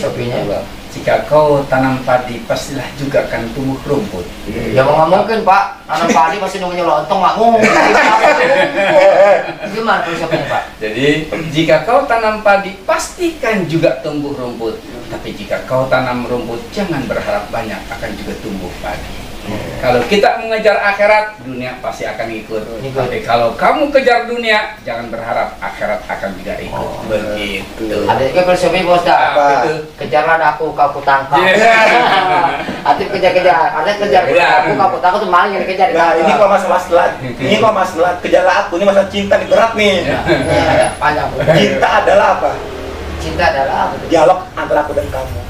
Jika kau tanam padi, pastilah juga akan tumbuh rumput. Ya mau mungkin Pak, tanam padi pasti nunggunya lontong, nggak mungkin. Gimana filosofinya Pak? Jadi jika kau tanam padi, pastikan juga tumbuh rumput. Tapi jika kau tanam rumput, jangan berharap banyak, akan juga tumbuh padi. Kalau kita mengejar akhirat, dunia pasti akan ikut. Tapi kalau kamu kejar dunia, jangan berharap akhirat akan juga ikut. Begitu. Ada juga filosofi Bos dah. Kejarlah aku, kau tangkap. Arti kejar-kejar, artinya kejar aku, kau tangkap tuh maling yang dikejar. Nah ini kok masalah kejarlah aku, ini masalah cinta nih, berat nih. Panjang. Cinta adalah apa? Cinta adalah apa? Dialog antara aku dan kamu.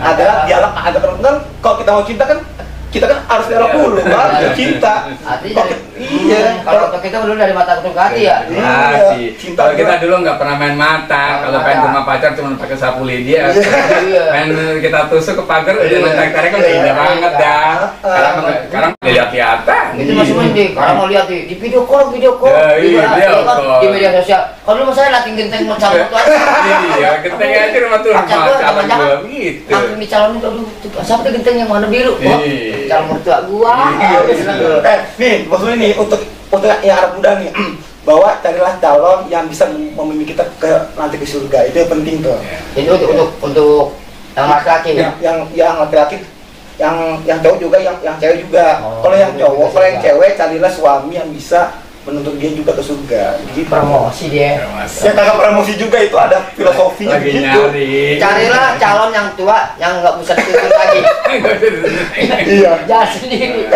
Adalah dialog antara kan. Kalau kita mau cinta kan, kita kan harus dialog dulu baru cinta. Artinya iya. Kalau kita dulu dari mata ke hati ya. Kalau kita dulu nggak pernah main mata. Kalau pengen rumah pacar cuma pakai sapu lidi. Pengen kita tusuk ke pagar, udah tarik-tarik kan udah indah banget dah. Sekarang kelihatan. Itu masih mending. Kalau mau lihat di video call, Ya, di iya, video kan, call. di media sosial. Kalau dulu saya latih genteng mau calon tuh. Iya, genteng aja rumah tuh Pacar gua, calon jangan-jangan gua gitu. Hampir dicalonin, aduh, siapa tuh genteng yang warna biru? Oh, Iya. calon mertua gua. Nih, maksudnya nih untuk yang Arab muda nih, bahwa carilah calon yang bisa memimpin kita nanti ke surga. Itu yang penting tuh. Ini untuk yang laki-laki. Yang laki-laki, yang cowok juga, yang cewek juga. Oh, Kalau yang itu cowok, juga kalau yang surga. cewek carilah suami yang bisa menuntun dia juga ke surga. Gitu. Promosi dia. Ya kagak promosi juga, itu ada filosofinya Lagi gitu. nyari. Carilah calon yang tua yang nggak bisa dituntun lagi. Iya. Jangan sendiri.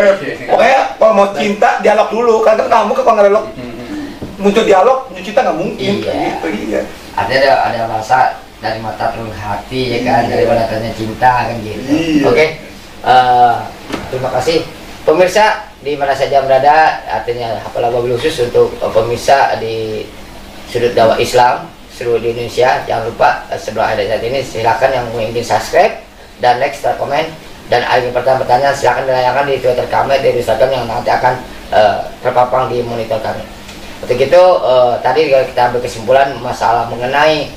Pokoknya kalau mau cinta dialog dulu, kan kamu kalau nggak dialog muncul dialog, muncul cinta nggak mungkin. Iya. Gitu, iya. Ada bahasa dari mata turun hati ya kan, dari datangnya cinta kan gitu. Iya. Oke. Terima kasih pemirsa di mana saja berada, artinya apalah wabil khusus untuk pemirsa di sudut dakwah Islam seluruh di Indonesia. Jangan lupa sebelah ada saat ini silakan yang ingin subscribe dan like serta komen, dan ada yang pertanyaan silakan ditanyakan di Twitter kami, di Instagram yang nanti akan terpapang di monitor kami. Untuk itu tadi kita ambil kesimpulan masalah mengenai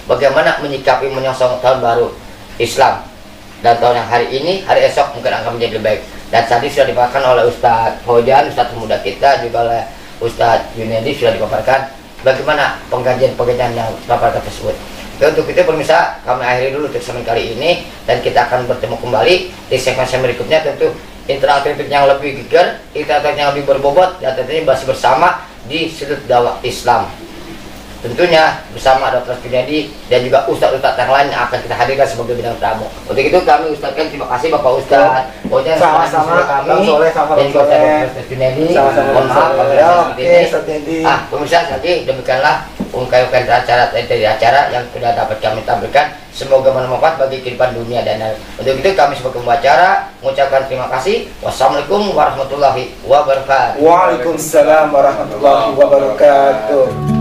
bagaimana menyikapi menyongsong tahun baru Islam dan tahun yang hari ini, hari esok mungkin akan menjadi lebih baik. Dan tadi sudah dipaparkan oleh Ustadz Fauzan, Ustadz pemuda kita, juga oleh Ustadz Junedi sudah dipaparkan bagaimana pengkajian yang paparan tersebut. Oke, untuk itu pemirsa kami akhiri dulu untuk segmen kali ini, dan kita akan bertemu kembali di segmen berikutnya, tentu interaktif yang lebih geger, interaktif yang lebih berbobot, dan tentunya masih bersama di sudut dakwah Islam. Tentunya bersama Dr. Junedi dan juga Ustadz-Ustadz yang lain yang akan kita hadirkan sebagai bintang tamu. Untuk itu kami ucapkan terima kasih Bapak Ustadz Fauzan Sama-sama, kami, Soleh, sama dan juga Soleh. Dr. Junedi. Sama-sama, Mohon maaf Soleh. apabila seperti Oke, ini. Ustadz Junedi. Pemirsa lagi demikianlah ungkapan acara dari acara yang sudah dapat kami tampilkan. Semoga bermanfaat bagi kehidupan dunia dan akhirat. Untuk itu kami sebagai pembicara mengucapkan terima kasih. Wassalamualaikum warahmatullahi wabarakatuh. Waalaikumsalam warahmatullahi wabarakatuh.